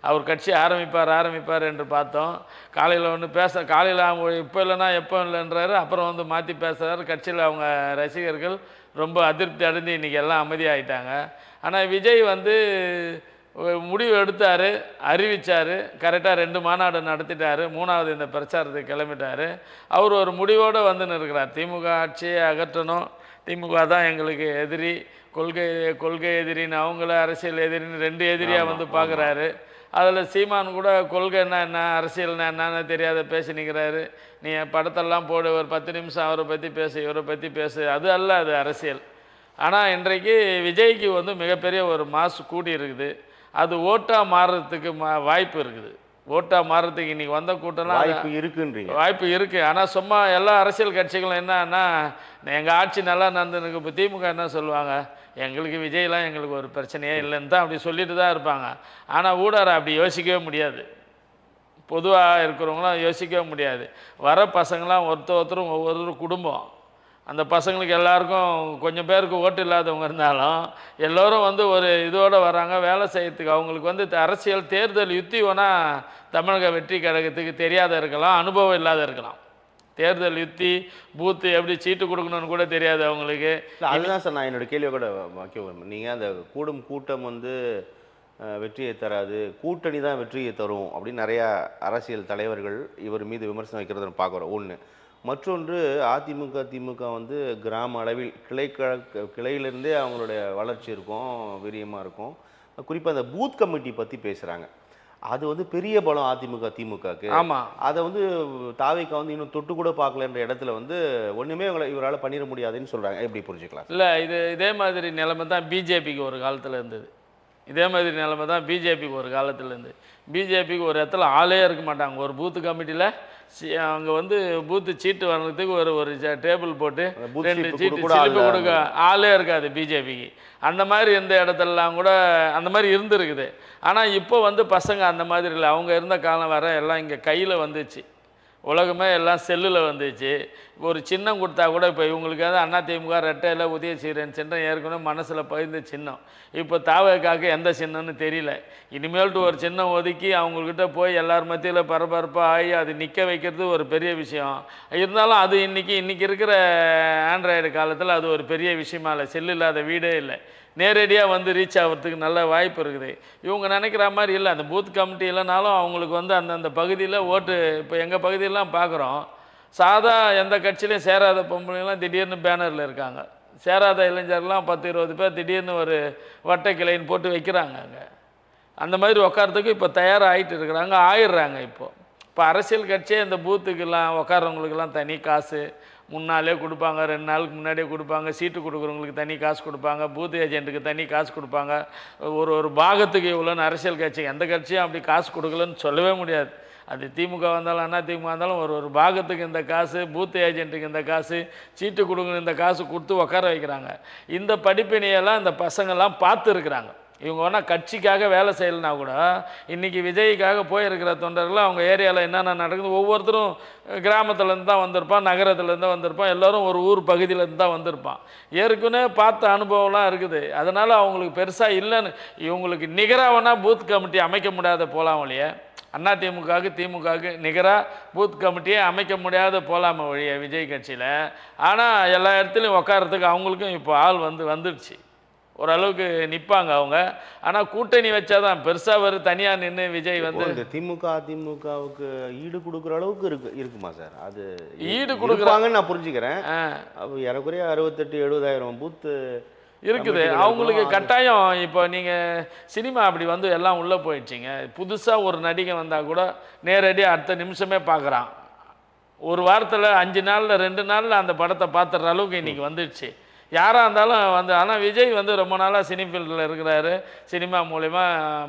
அவர் கட்சி ஆரம்பிப்பார் என்று பார்த்தோம். காலையில் ஒன்று காலையில் இப்போ இல்லைன்னா எப்போ இல்லைன்றாரு, அப்புறம் வந்து மாற்றி பேசுகிறாரு. கட்சியில் அவங்க ரசிகர்கள் ரொம்ப அதிருப்தி அடைந்து இன்றைக்கி எல்லாம் அமைதியாகிட்டாங்க. ஆனால் விஜய் வந்து முடிவு எடுத்தார், அறிவித்தார், கரெக்டாக 2 மாநாடு நடத்திட்டார், 3வது இந்த பிரச்சாரத்துக்கு கிளம்பிட்டார். அவர் ஒரு முடிவோடு வந்துன்னு இருக்கிறார். திமுக ஆட்சியை அகற்றணும், திமுக தான் எங்களுக்கு எதிரி, கொள்கை எதிரின்னு அவங்கள அரசியல் எதிரின்னு 2 எதிரியாக வந்து பார்க்குறாரு. அதில் சீமான் கூட கொள்கைன்னா என்ன, அரசியல்னா என்னன்னு தெரியாத பேசி நிற்கிறாரு. நீ படத்தெல்லாம் போடு, ஒரு 10 நிமிஷம் அவரை பற்றி பேசு, இவரை பற்றி பேசு, அது அல்ல, அது அரசியல். ஆனால் இன்றைக்கு விஜய்க்கு வந்து மிகப்பெரிய ஒரு மாசு கூடி இருக்குது. அது ஓட்டாக மாறுறதுக்கு வாய்ப்பு இருக்குது. ஓட்டாக மாறுறதுக்கு இன்றைக்கி வந்த கூட்டம்லாம் வாய்ப்பு இருக்குன்றீங்க. வாய்ப்பு இருக்குது. ஆனால் சும்மா எல்லா அரசியல் கட்சிகளும் என்னன்னா, எங்கள் ஆட்சி நல்லா நடந்துருக்கு. இப்போ திமுக என்ன சொல்லுவாங்க, எங்களுக்கு விஜய்லாம் எங்களுக்கு ஒரு பிரச்சனையே இல்லைன்னு தான் அப்படி சொல்லிட்டு தான் இருப்பாங்க. ஆனால் ஊடார அப்படி யோசிக்கவே முடியாது. பொதுவாக இருக்கிறவங்களாம் யோசிக்கவே முடியாது. வர பசங்களாம் ஒருத்தரும் ஒவ்வொரு குடும்பம். அந்த பசங்களுக்கு எல்லாருக்கும் கொஞ்சம் பேருக்கு ஓட்டு இல்லாதவங்க இருந்தாலும் எல்லோரும் வந்து ஒரு இதோடு வராங்க வேலை செய்யறதுக்கு. அவங்களுக்கு வந்து அரசியல் தேர்தல் யுத்தி வேணால் தமிழக வெற்றி கழகத்துக்கு தெரியாத இருக்கலாம், அனுபவம் இல்லாத இருக்கலாம். தேர்தல் யுத்தி பூத்து எப்படி சீட்டு கொடுக்கணும்னு கூட தெரியாது அவங்களுக்கு. அதுதான் சார் நான் என்னோட கேள்வியை கூட வைக்க. நீங்கள் அந்த கூடும் கூட்டம் வந்து வெற்றியை தராது, கூட்டணி தான் வெற்றியை தரும் அப்படின்னு நிறையா அரசியல் தலைவர்கள் இவர் மீது விமர்சனம் வைக்கிறத பார்க்குறோம். ஒன்று. மற்றொன்று, அதிமுக திமுக வந்து கிராம அளவில் கிளையிலேருந்தே அவங்களுடைய வளர்ச்சி இருக்கும், வீரியமாக இருக்கும். குறிப்பாக அந்த பூத் கமிட்டி பற்றி பேசுகிறாங்க. அது வந்து பெரிய பலம் அதிமுக திமுகக்கு. ஆமாம், அதை வந்து தாவேக்கா வந்து இன்னும் தொட்டு கூட பார்க்கலன்ற இடத்துல வந்து ஒன்றுமே இவரால் பண்ணிட முடியாதுன்னு சொல்கிறாங்க. எப்படி புரிஞ்சுக்கலாம்? இல்லை, இதே மாதிரி நிலைமை தான் பிஜேபிக்கு ஒரு காலத்தில் இருந்தது. இதே மாதிரி நிலைமை தான் பிஜேபிக்கு ஒரு காலத்தில் இருந்து. பிஜேபிக்கு ஒரு இடத்துல ஆளே இருக்க மாட்டாங்க. ஒரு பூத்து கமிட்டியில் அங்கே வந்து பூத்து சீட்டு வர்றதுக்கு ஒரு டேபிள் போட்டு 2 சீட்டு சிலிப்பு கொடுக்க ஆளே இருக்காது பிஜேபிக்கு. அந்த மாதிரி இருந்த இடத்துலலாம் கூட அந்த மாதிரி இருந்துருக்குது. ஆனால் இப்போ வந்து பசங்க அந்த மாதிரி இல்லை. அவங்க இருந்த காலம் வர எல்லாம் இங்கே கையில் வந்துச்சு. உலகமே எல்லாம் செல்லில் வந்துச்சு. ஒரு சின்னம் கொடுத்தா கூட இப்போ இவங்களுக்காவது அதிமுக ரெட்டையில் உதயசீரன் சின்னம் ஏற்கனவே மனசில் பதிந்த சின்னம். இப்போ தாவேக்காக எந்த சின்னம்னு தெரியல. இனிமேல்ட்டு ஒரு சின்னம் ஒதுக்கி அவங்கக்கிட்ட போய் எல்லார் மத்தியில் பரபரப்பாக ஆகி அது நிற்க வைக்கிறது ஒரு பெரிய விஷயம். இருந்தாலும் அது இன்றைக்கி இருக்கிற ஆண்ட்ராய்டு காலத்தில் அது ஒரு பெரிய விஷயமா இல்லை. செல்லு இல்லாத வீடே இல்லை. நேரடியாக வந்து ரீச் ஆகிறதுக்கு நல்ல வாய்ப்பு இருக்குது. இவங்க நினைக்கிற மாதிரி இல்லை. அந்த பூத் கமிட்டி இல்லைனாலும் அவங்களுக்கு வந்து அந்தந்த பகுதியில் ஓட்டு. இப்போ எங்கள் பகுதியிலலாம் பார்க்குறோம், சாதா எந்த கட்சியிலையும் சேராத பொம்பளைங்களாம் திடீர்னு பேனரில் இருக்காங்க. சேராத இளைஞர்லாம் 10-20 பேர் திடீர்னு ஒரு வட்ட கிளைன்னு போட்டு வைக்கிறாங்க அங்கே. அந்த மாதிரி உட்காரத்துக்கு இப்போ தயாராகிட்டு இருக்கிறாங்க, ஆயிடுறாங்க. இப்போ அரசியல் கட்சியே இந்த பூத்துக்கெல்லாம் உட்காரவங்களுக்கெல்லாம் தனி காசு முன்னாலே கொடுப்பாங்க, 2 நாளுக்கு முன்னாடியே கொடுப்பாங்க. சீட்டு கொடுக்குறவங்களுக்கு தனி காசு கொடுப்பாங்க, பூத் ஏஜென்ட்டுக்கு தனி காசு கொடுப்பாங்க. ஒரு பாகத்துக்கு இவ்வளோன்னு அரசியல் கட்சி எந்த கட்சியும் அப்படி காசு கொடுக்கலன்னு சொல்லவே முடியாது. அது திமுக வந்தாலும் அதிமுக வந்தாலும் ஒரு பாகத்துக்கு இந்த காசு, பூத் ஏஜென்ட்டுக்கு இந்த காசு, சீட்டு கொடுக்கணும் இந்த காசு கொடுத்து உட்கார வைக்கிறாங்க. இந்த படிப்பினையெல்லாம் இந்த பசங்கள்லாம் பார்த்துருக்குறாங்க. இவங்க வேணால் கட்சிக்காக வேலை செய்யலைனா கூட இன்றைக்கி விஜய்க்காக போயிருக்கிற தொண்டர்கள் அவங்க ஏரியாவில் என்னென்ன நடக்குது, ஒவ்வொருத்தரும் கிராமத்துலேருந்து தான் வந்திருப்பான், நகரத்துலேருந்து வந்திருப்பான், எல்லோரும் ஒரு ஊர் பகுதியிலேருந்து தான் வந்திருப்பான். ஏற்கனவே பார்த்த அனுபவம்லாம் இருக்குது. அதனால் அவங்களுக்கு பெருசாக இல்லைன்னு இவங்களுக்கு நிகராக வேணால் பூத் கமிட்டி அமைக்க முடியாத போகலாம் வழியே. அதிமுகவுக்கு திமுகவுக்கு நிகராக பூத் கமிட்டியே அமைக்க முடியாத போகலாம வழிய விஜய் கட்சியில். ஆனால் எல்லா இடத்துலையும் உட்காரத்துக்கு அவங்களுக்கும் இப்போ ஆள் வந்துடுச்சு. ஓரளவுக்கு நிற்பாங்க அவங்க. ஆனால் கூட்டணி வச்சாதான் பெருசாக தனியாக நின்று விஜய் வந்து திமுக அதிமுகவுக்கு ஈடு கொடுக்குற அளவுக்கு இருக்குமா சார்? அது ஈடு கொடுக்குறாங்கன்னு நான் புரிஞ்சுக்கிறேன். ஏறக்குறைய 68,000-70,000 பூத்து இருக்குது அவங்களுக்கு கட்டாயம். இப்போ நீங்கள் சினிமா அப்படி வந்து எல்லாம் உள்ளே போயிடுச்சிங்க. புதுசாக ஒரு நடிகை வந்தால் கூட நேரடியாக அடுத்த நிமிஷமே பார்க்குறான். ஒரு வாரத்தில் 5 நாளில் 2 நாளில் அந்த படத்தை பார்த்துற அளவுக்கு இன்றைக்கி வந்துடுச்சு. யாராக இருந்தாலும் வந்து. ஆனால் விஜய் வந்து ரொம்ப நாளாக சினி ஃபீல்டில் இருக்கிறாரு. சினிமா மூலயமா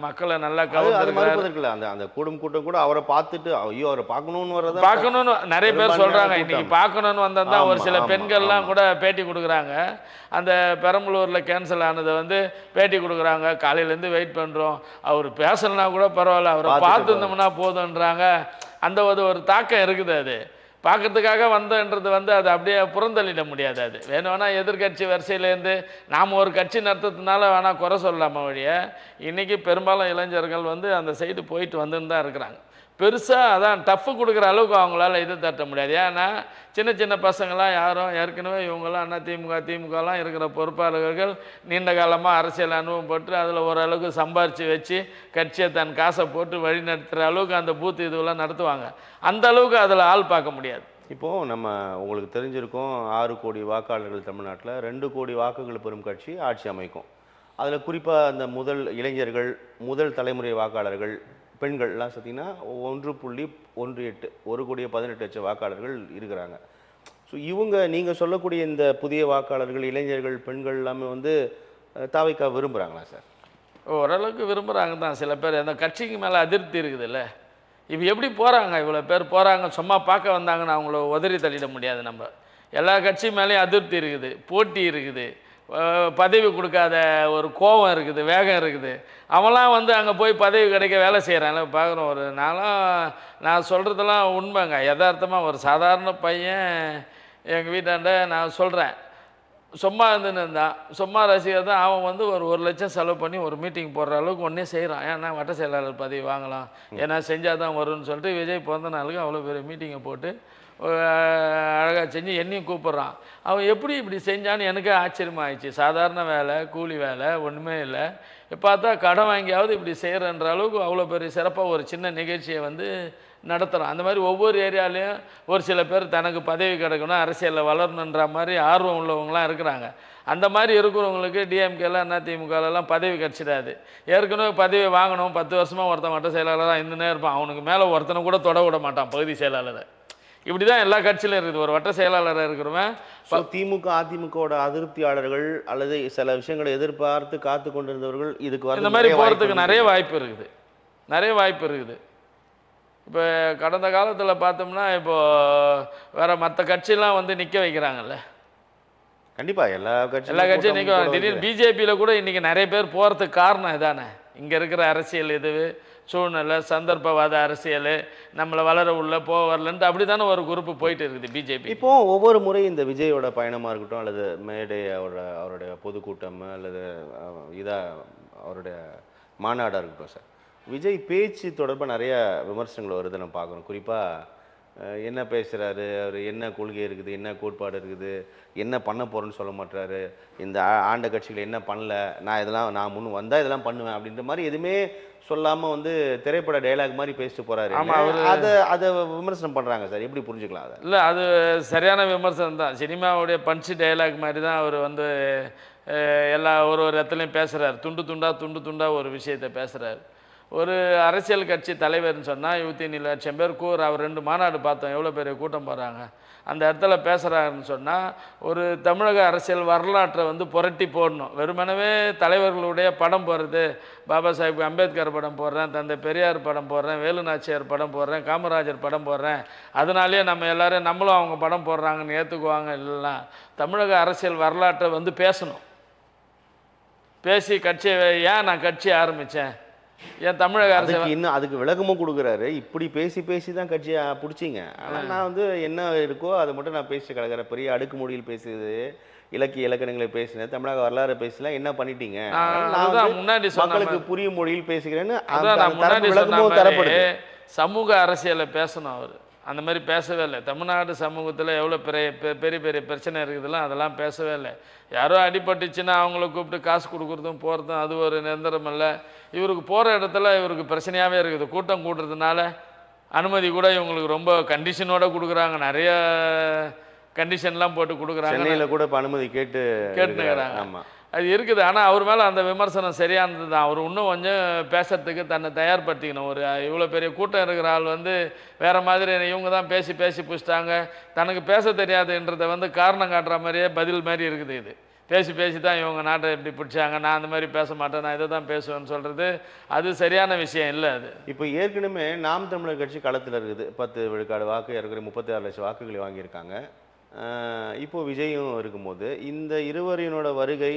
மக்களை நல்லா கவர்ந்துருக்குல. அந்த கூட்டம் கூட அவரை பார்த்துட்டு ஐயோ அவரை பார்க்கணுன்னு நிறைய பேர் சொல்கிறாங்க. இன்றைக்கி பார்க்கணுன்னு வந்தால் தான் ஒரு சில பெண்கள்லாம் கூட பேட்டி கொடுக்குறாங்க. அந்த பெரம்பலூரில் கேன்சல் ஆனதை வந்து பேட்டி கொடுக்குறாங்க. காலையிலேருந்து வெயிட் பண்ணுறோம், அவர் பேசலைன்னா கூட பரவாயில்ல, அவரை பார்த்துருந்தோம்னா போதுன்றாங்க. அந்த ஒரு தாக்கம் இருக்குது. அது பார்க்கறதுக்காக வந்தன்றது வந்து அது அப்படியே புறந்தள்ளிட முடியாது. அது வேணும்னா எதிர்கட்சி வரிசையிலேருந்து நாம் ஒரு கட்சி நடத்துறதுனால வேணால் குறை சொல்லலாமா வழிய. இன்றைக்கி பெரும்பாலும் இளைஞர்கள் வந்து அந்த சைடு போயிட்டு வந்துன்னு தான் இருக்கிறாங்க. பெருசாக அதான் டஃப்பு கொடுக்குற அளவுக்கு அவங்களால இது தட்ட முடியாது. ஏன்னா சின்ன சின்ன பசங்களாம் யாரும் ஏற்கனவே இவங்களாம் திமுகலாம் இருக்கிற பொறுப்பாளர்கள் நீண்ட காலமாக அரசியல் அனுபவம் போட்டு அதில் ஓரளவுக்கு சம்பாரித்து வச்சு கட்சியை தன் காசை போட்டு வழி நடத்துகிற அளவுக்கு அந்த பூத் இதுவெல்லாம் நடத்துவாங்க. அந்த அளவுக்கு அதில் ஆள் பார்க்க முடியாது. இப்போது நம்ம உங்களுக்கு தெரிஞ்சிருக்கோம், 6 கோடி வாக்காளர்கள் தமிழ்நாட்டில் 2 கோடி வாக்குகள் பெறும் கட்சி ஆட்சி அமைக்கும். அதில் குறிப்பாக அந்த முதல் முதல் தலைமுறை வாக்காளர்கள் பெண்கள்லாம் பார்த்தீங்கன்னா 1.18 1,18,00,000 வாக்காளர்கள் இருக்கிறாங்க. ஸோ நீங்கள் சொல்லக்கூடிய இந்த புதிய வாக்காளர்கள் இளைஞர்கள் பெண்கள் எல்லாமே வந்து தாவேக்கா விரும்புகிறாங்களா சார்? ஓரளவுக்கு விரும்புகிறாங்க தான். சில பேர் அந்த கட்சிக்கு மேலே அதிருப்தி இருக்குதுல்ல. இப்போ எப்படி போகிறாங்க, இவ்வளோ பேர் போகிறாங்க, சும்மா பார்க்க வந்தாங்கன்னு அவங்கள உதறி தள்ளிட முடியாது. நம்ம எல்லா கட்சி மேலேயும் அதிருப்தி இருக்குது, போட்டி இருக்குது, பதவி கொடுக்காத ஒரு கோபம் இருக்குது, வேகம் இருக்குது. அவன்லாம் வந்து அங்கே போய் பதவி கிடைக்க வேலை செய்கிறான்ல பார்க்குறோம். ஒரு நான் சொல்கிறதெல்லாம் உண்மைங்க, யதார்த்தமாக. ஒரு சாதாரண பையன் எங்கள் வீட்டாண்ட நான் சொல்கிறேன், சும்மா இருந்துன்னு இருந்தான், சும்மா ரசிகர் தான். அவன் வந்து ஒரு 1 லட்சம் செலவு பண்ணி ஒரு மீட்டிங் போடுற அளவுக்கு ஒன்றே செய்கிறான். ஏன்னா வட்ட செயலாளர் பதவி வாங்கலாம், ஏன்னா செஞ்சால் தான் வரும்னு சொல்லிட்டு விஜய் பிறந்த நாளுக்கு அவ்வளோ பெரிய மீட்டிங்கை போட்டு அழகாக செஞ்சு என்னையும் கூப்பிட்றான். அவன் எப்படி இப்படி செஞ்சான்னு எனக்கே ஆச்சரியமாக ஆயிடுச்சு. சாதாரண வேலை, கூலி வேலை, ஒன்றுமே இல்லை. பார்த்தா கடன் வாங்கியாவது இப்படி செய்கிறன்ற அளவுக்கு அவ்வளோ பெரிய சிறப்பாக ஒரு சின்ன நிகழ்ச்சியை வந்து நடத்துகிறான். அந்த மாதிரி ஒவ்வொரு ஏரியாலையும் ஒரு சில பேர் தனக்கு பதவி கிடைக்கணும், அரசியலில் வளரணுன்ற மாதிரி ஆர்வம் உள்ளவங்களாம் இருக்கிறாங்க. அந்த மாதிரி இருக்கிறவங்களுக்கு டிஎம்கேல அதிமுகலாம் பதவி கிடச்சிடாது. ஏற்கனவே பதவி வாங்கணும், 10 வருஷமாக ஒருத்தன் வட்ட செயலாளராக இருந்துனே இருப்பான். அவனுக்கு மேலே ஒருத்தனை கூட தொட விட மாட்டான் பகுதி செயலாளரை. இப்படி தான் எல்லா கட்சியிலும் இருக்குது. ஒரு வட்ட செயலாளராக இருக்கிறவன் திமுக அதிமுகவோட அதிருப்தியாளர்கள் அல்லது சில விஷயங்களை எதிர்பார்த்து காத்து கொண்டிருந்தவர்கள் இதுக்கு இந்த மாதிரி போகிறதுக்கு நிறைய வாய்ப்பு இருக்குது. இப்போ கடந்த காலத்தில் பார்த்தோம்னா வேற மற்ற கட்சியெல்லாம் வந்து நிற்க வைக்கிறாங்கல்ல. கண்டிப்பாக எல்லா கட்சியும் நிற்க. திடீர்னு பிஜேபியில் கூட இன்றைக்கி நிறைய பேர் போகிறதுக்கு காரணம் இதானே. இங்கே இருக்கிற அரசியல் சூழ்நிலை, சந்தர்ப்பவாத அரசியல், நம்மளை வளர உள்ள வரலன்ட்டு அப்படி தானே ஒரு குரூப்பு போயிட்டு இருக்குது பிஜேபி. இப்போ ஒவ்வொரு முறை இந்த விஜயோட பயணமாக இருக்கட்டும், அல்லது மேடை அவருடைய பொதுக்கூட்டம், அல்லது அவருடைய மாநாடாக இருக்கட்டும் சார், விஜய் பேச்சு தொடர்பாக நிறைய விமர்சனங்கள் வருது நம்ம பார்க்குறோம். குறிப்பாக என்ன பேசுகிறாரு, அவர் என்ன கொள்கை இருக்குது, என்ன கோட்பாடு இருக்குது, என்ன பண்ண போகிறேன்னு சொல்ல மாட்டாரு, இந்த ஆண்ட கட்சிகள் என்ன பண்ணல, நான் முன் வந்தால் இதெல்லாம் பண்ணுவேன் அப்படின்ற மாதிரி எதுவுமே சொல்லாமல் வந்து திரைப்பட டைலாக் மாதிரி பேசிட்டு போகிறாரு. அதை விமர்சனம் பண்ணுறாங்க சார், எப்படி புரிஞ்சுக்கலாம் அதை? இல்லை, அது சரியான விமர்சனம் தான். சினிமாவுடைய பஞ்சு டைலாக் மாதிரி தான் அவர் வந்து எல்லா ஒரு இடத்துலையும் பேசுகிறார். துண்டு துண்டாக ஒரு விஷயத்தை பேசுகிறார். ஒரு அரசியல் கட்சி தலைவர்னு சொன்னால் 27 லட்சம் பேர் அவர் 2 மாநாடு பார்த்தோம், எவ்வளோ பெரிய கூட்டம் போகிறாங்க. அந்த இடத்துல பேசுகிறாருன்னு சொன்னால் ஒரு தமிழக அரசியல் வரலாற்றை வந்து புரட்டி போடணும். வெறுமனவே தலைவர்களுடைய படம் போடுறது, பாபா சாஹிப் அம்பேத்கர் படம் போடுறேன், தந்தை பெரியார் படம் போடுறேன், வேலுநாச்சியார் படம் போடுறேன், காமராஜர் படம் போடுறேன், அதனாலேயே நம்ம எல்லோரும் நம்மளும் அவங்க படம் போடுறாங்கன்னு ஏற்றுக்குவாங்க. இல்லைன்னா தமிழக அரசியல் வரலாற்றை வந்து பேசணும். பேசி கட்சியை நான் கட்சி ஆரம்பித்தேன், என் தமிழக அரசு இன்னும் அதுக்கு விளக்கமும் கொடுக்குறாரு. இப்படி பேசி தான் கட்சியை பிடிச்சிங்க, ஆனால் நான் வந்து என்ன இருக்கோ அதை மட்டும் நான் பேசி கிடக்கிறேன். பெரிய அடுக்குமொழியில் பேசுது, இலக்கணங்களை பேசினேன், தமிழக வரலாறு பேசலாம், என்ன பண்ணிட்டீங்க, முன்னாடி மக்களுக்கு புரியும் மொழியில் பேசுகிறேன்னு தரப்படுது. சமூக அரசியலை பேசணும் அவர். அந்த மாதிரி பேசவே இல்லை. தமிழ்நாடு சமூகத்தில் எவ்வளோ பெரிய பெரிய பிரச்சனை இருக்குதுலாம் அதெல்லாம் பேசவே இல்லை. யாரோ அடிபட்டுச்சுன்னா அவங்கள கூப்பிட்டு காசு கொடுக்குறதும் போகிறதும் அது ஒரு நிரந்தரம் இல்லை. இவருக்கு போகிற இடத்துல இவருக்கு பிரச்சனையாகவே இருக்குது. கூட்டம் கூட்டுறதுனால அனுமதி கூட இவங்களுக்கு ரொம்ப கண்டிஷனோடு கொடுக்குறாங்க. நிறைய கண்டிஷன்லாம் போட்டு கொடுக்குறாங்க. சென்னையில் கூட இப்போ அனுமதி கேட்டுக்கிறாங்க. ஆமாம், அது இருக்குது. ஆனால் அவர் மேலே அந்த விமர்சனம் சரியானது தான். அவர் இன்னும் கொஞ்சம் பேசுறதுக்கு தன்னை தயார்படுத்திக்கணும். ஒரு இவ்வளோ பெரிய கூட்டம் இருக்கிற ஆள் வந்து வேறு மாதிரி இவங்க தான் பேசி பிடிச்சிட்டாங்க, தனக்கு பேச தெரியாதுன்றதை வந்து காரணம் காட்டுற மாதிரியே பதில் மாதிரி இருக்குது. இது பேசி தான் இவங்க நாட்டை எப்படி பிடிச்சாங்க, நான் அந்த மாதிரி பேச மாட்டேன், நான் இதை தான் பேசுவேன்னு சொல்கிறது அது சரியான விஷயம் இல்லை. அது இப்போ ஏற்கனவே நாம் தமிழர் கட்சி களத்தில் இருக்குது. 10 விழுக்காடு வாக்கு, ஏற்கனவே 36 லட்சம் வாக்குகளை வாங்கியிருக்காங்க. இப்போ விஜயும் இருக்கும்போது இந்த இருவரினோட வருகை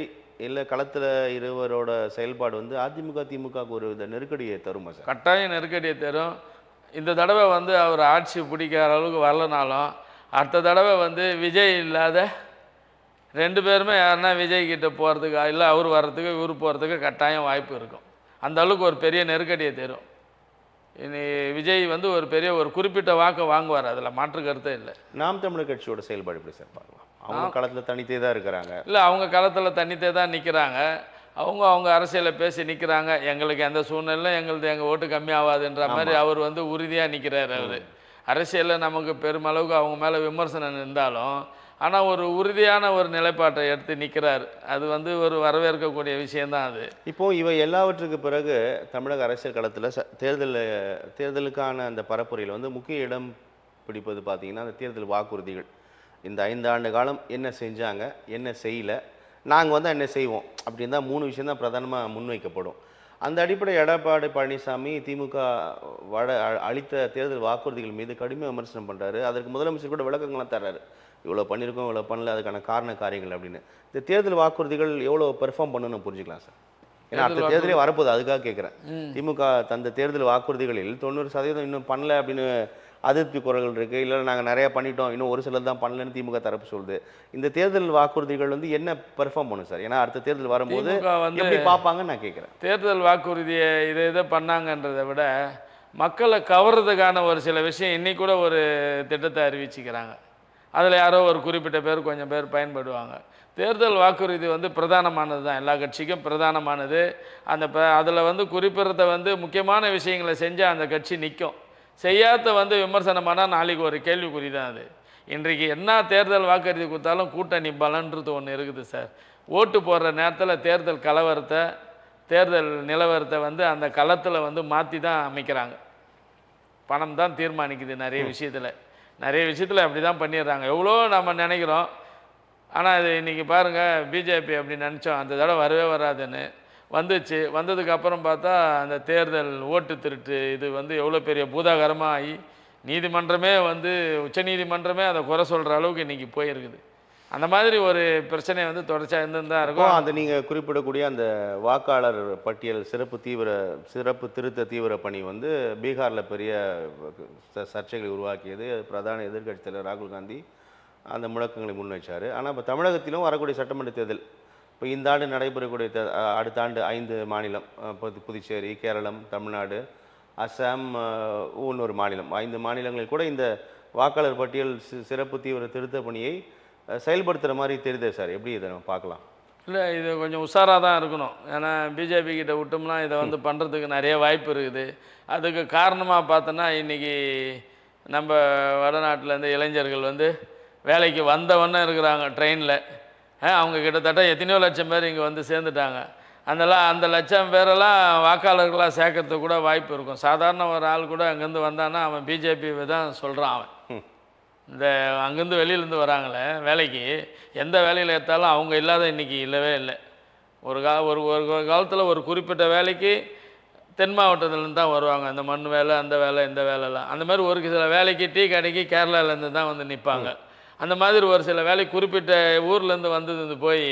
இல்லை களத்தில் இருவரோட செயல்பாடு வந்து அதிமுக திமுகவுக்கு ஒரு நெருக்கடியை தருமா சார்? கட்டாயம் நெருக்கடியை தரும். இந்த தடவை வந்து அவர் ஆட்சி பிடிக்கிற அளவுக்கு வரலனாலும் அடுத்த தடவை வந்து விஜய் இல்லாத 2 பேருமே யாருன்னா விஜய் கிட்ட போகிறதுக்கு இல்லை அவர் வர்றதுக்கு இவர் போகிறதுக்கு கட்டாயம் வாய்ப்பு இருக்கும். அந்த அளவுக்கு ஒரு பெரிய நெருக்கடியை தரும். இனி விஜய் வந்து ஒரு பெரிய ஒரு குறிப்பிட்ட வாக்கை வாங்குவார், அதில் மாற்று கருத்தே இல்லை. நாம் தமிழர் கட்சியோட செயல்பாடு எப்படி சார் பார்க்கலாம்? அவங்க களத்தில் தனித்தே தான் இருக்கிறாங்க. இல்லை, அவங்க களத்தில் தனித்தே தான் நிற்கிறாங்க. அவங்க அரசியலை பேசி நிற்கிறாங்க. எங்களுக்கு எந்த சூழ்நிலையும் எங்கள் ஓட்டு கம்மியாகாதுன்ற மாதிரி அவர் வந்து உறுதியாக நிற்கிறார். அவர் அரசியலில் நமக்கு பெருமளவுக்கு அவங்க மேலே விமர்சனம் இருந்தாலும் ஆனால் ஒரு உறுதியான ஒரு நிலைப்பாட்டை எடுத்து நிற்கிறார். அது வந்து ஒரு வரவேற்கக்கூடிய விஷயந்தான் அது. இப்போது இவை எல்லாவற்றுக்கு பிறகு தமிழக அரசியல் களத்தில் தேர்தலுக்கான அந்த பரப்புரையில் வந்து முக்கிய இடம் பிடிப்பது பார்த்திங்கன்னா அந்த தேர்தல் வாக்குறுதிகள். இந்த 5 ஆண்டு காலம் என்ன செஞ்சாங்க, என்ன செய்யலை, நாங்கள் வந்து என்ன செய்வோம் அப்படின்னு தான் 3 விஷயம் தான் பிரதானமாக முன்வைக்கப்படும். அந்த அடிப்படை எடப்பாடி பழனிசாமி திமுக அளித்த தேர்தல் வாக்குறுதிகள் மீது கடுமையாக விமர்சனம் பண்ணுறாரு. அதற்கு முதலமைச்சர் கூட விளக்கங்கள்லாம் தர்றாரு. இவ்வளோ பண்ணியிருக்கோம், இவ்வளோ பண்ணல, அதுக்கான காரியங்கள் அப்படின்னு. இந்த தேர்தல் வாக்குறுதிகள் எவ்வளோ பெர்ஃபார்ம் பண்ணணும்னு புரிஞ்சுக்கலாம் சார். ஏன்னா அடுத்த தேர்தலே வரப்போகுது, அதுக்காக கேட்குறேன். திமுக தந்த தேர்தல் வாக்குறுதிகளில் 90% இன்னும் பண்ணல அப்படின்னு அதிருப்தி குரல்கள் இருக்குது. இல்லை நாங்கள் நிறையா பண்ணிட்டோம், இன்னும் ஒரு சிலர் தான் பண்ணலன்னு திமுக தரப்பு சொல்லுது. இந்த தேர்தல் வாக்குறுதிகள் வந்து என்ன பெர்ஃபார்ம் பண்ணும் சார்? ஏன்னா அடுத்த தேர்தல் வரும்போது எப்படி பார்ப்பாங்கன்னு நான் கேட்குறேன். தேர்தல் வாக்குறுதியை இதை பண்ணாங்கன்றதை விட மக்களை கவர்றதுக்கான ஒரு சில விஷயம் இன்னைக்கு கூட ஒரு திட்டத்தை அறிவிச்சுக்கிறாங்க. அதில் யாரோ ஒரு குறிப்பிட்ட பேர் கொஞ்சம் பேர் பயன்படுவாங்க. தேர்தல் வாக்குறுதி வந்து பிரதானமானது தான், எல்லா கட்சிக்கும் பிரதானமானது. அதில் வந்து குறிப்பிடறத வந்து முக்கியமான விஷயங்களை செஞ்சால் அந்த கட்சி நிற்கும். செய்யாத வந்து விமர்சனமானால் நாளைக்கு ஒரு கேள்விக்குறி தான் அது. இன்றைக்கு என்ன தேர்தல் வாக்குறுதி கொடுத்தாலும் கூட்டணி பலன்றது ஒன்று இருக்குது சார். ஓட்டு போடுற நேரத்தில் தேர்தல் கலவரத்தை, தேர்தல் நிலவரத்தை வந்து அந்த களத்தில் வந்து மாற்றி தான் அமைக்கிறாங்க. பணம் தான் தீர்மானிக்குது நிறைய விஷயத்தில் அப்படி தான் பண்ணிடுறாங்க. எவ்வளோ நம்ம நினைக்கிறோம். ஆனால் அது இன்றைக்கி பாருங்கள், பிஜேபி அப்படி நினச்சோம் அந்த தடவை வரவே வராதுன்னு வந்துச்சு. வந்ததுக்கப்புறம் பார்த்தா அந்த தேர்தல் ஓட்டு திருட்டு இது வந்து எவ்வளோ பெரிய பூதாகரமாக ஆகி நீதிமன்றமே வந்து உச்சநீதிமன்றமே அதை குறை சொல்கிற அளவுக்கு இன்றைக்கி போயிருக்குது. அந்த மாதிரி ஒரு பிரச்சனை வந்து தொடர்ச்சியாக இருந்துதான் இருக்கும். அந்த நீங்கள் குறிப்பிடக்கூடிய அந்த வாக்காளர் பட்டியல் சிறப்பு திருத்த தீவிர பணி வந்து பீகாரில் பெரிய சர்ச்சைகளை உருவாக்கியது. பிரதான எதிர்க்கட்சித் தலைவர் ராகுல் காந்தி அந்த முழக்கங்களை முன் வச்சார். ஆனால் இப்போ தமிழகத்திலும் வரக்கூடிய சட்டமன்ற தேர்தல், இப்போ இந்த ஆண்டு நடைபெறக்கூடிய அடுத்த ஆண்டு 5 மாநிலம், புதுச்சேரி, கேரளம், தமிழ்நாடு, அசாம், இன்னொரு மாநிலம், 5 மாநிலங்களில் கூட இந்த வாக்காளர் பட்டியல் சிறப்பு தீவிர திருத்த பணியை செயல்படுத்துகிற மாதிரி தெரியுது சார். எப்படி இதை நம்ம பார்க்கலாம்? இல்லை, இது கொஞ்சம் உஷாராக தான் இருக்கணும். ஏன்னா பிஜேபி கிட்ட விட்டோம்னா இதை வந்து பண்ணுறதுக்கு நிறைய வாய்ப்பு இருக்குது. அதுக்கு காரணமாக பார்த்தோன்னா இன்றைக்கி நம்ம வடநாட்டிலேருந்து இளைஞர்கள் வந்து வேலைக்கு வந்தவொன்னே இருக்கிறாங்க ட்ரெயினில். அவங்க கிட்டத்தட்ட எத்தனையோ லட்சம் பேர் இங்கே வந்து சேர்ந்துட்டாங்க. அந்த லட்சம் பேரெல்லாம் வாக்காளர்களாக சேர்க்கறதுக்கு கூட வாய்ப்பு இருக்கும். சாதாரண ஒரு ஆள் கூட அங்கேருந்து வந்தான்னா அவன் பிஜேபியை தான் சொல்கிறான். அவன் இந்த அங்கேருந்து வெளியிலேருந்து வராங்களே வேலைக்கு, எந்த வேலையில் எடுத்தாலும் அவங்க இல்லாத இன்றைக்கி இல்லவே இல்லை. ஒரு காலத்தில் ஒரு குறிப்பிட்ட வேலைக்கு தென் மாவட்டத்துலேருந்து தான் வருவாங்க. அந்த மண் வேலை, அந்த வேலை, இந்த வேலைலாம். அந்த மாதிரி ஒரு சில வேலைக்கு டீ கடைக்கு கேரளாலேருந்து தான் வந்து நிற்பாங்க. அந்த மாதிரி ஒரு சில வேலை குறிப்பிட்ட ஊர்லேருந்து வந்தது போய்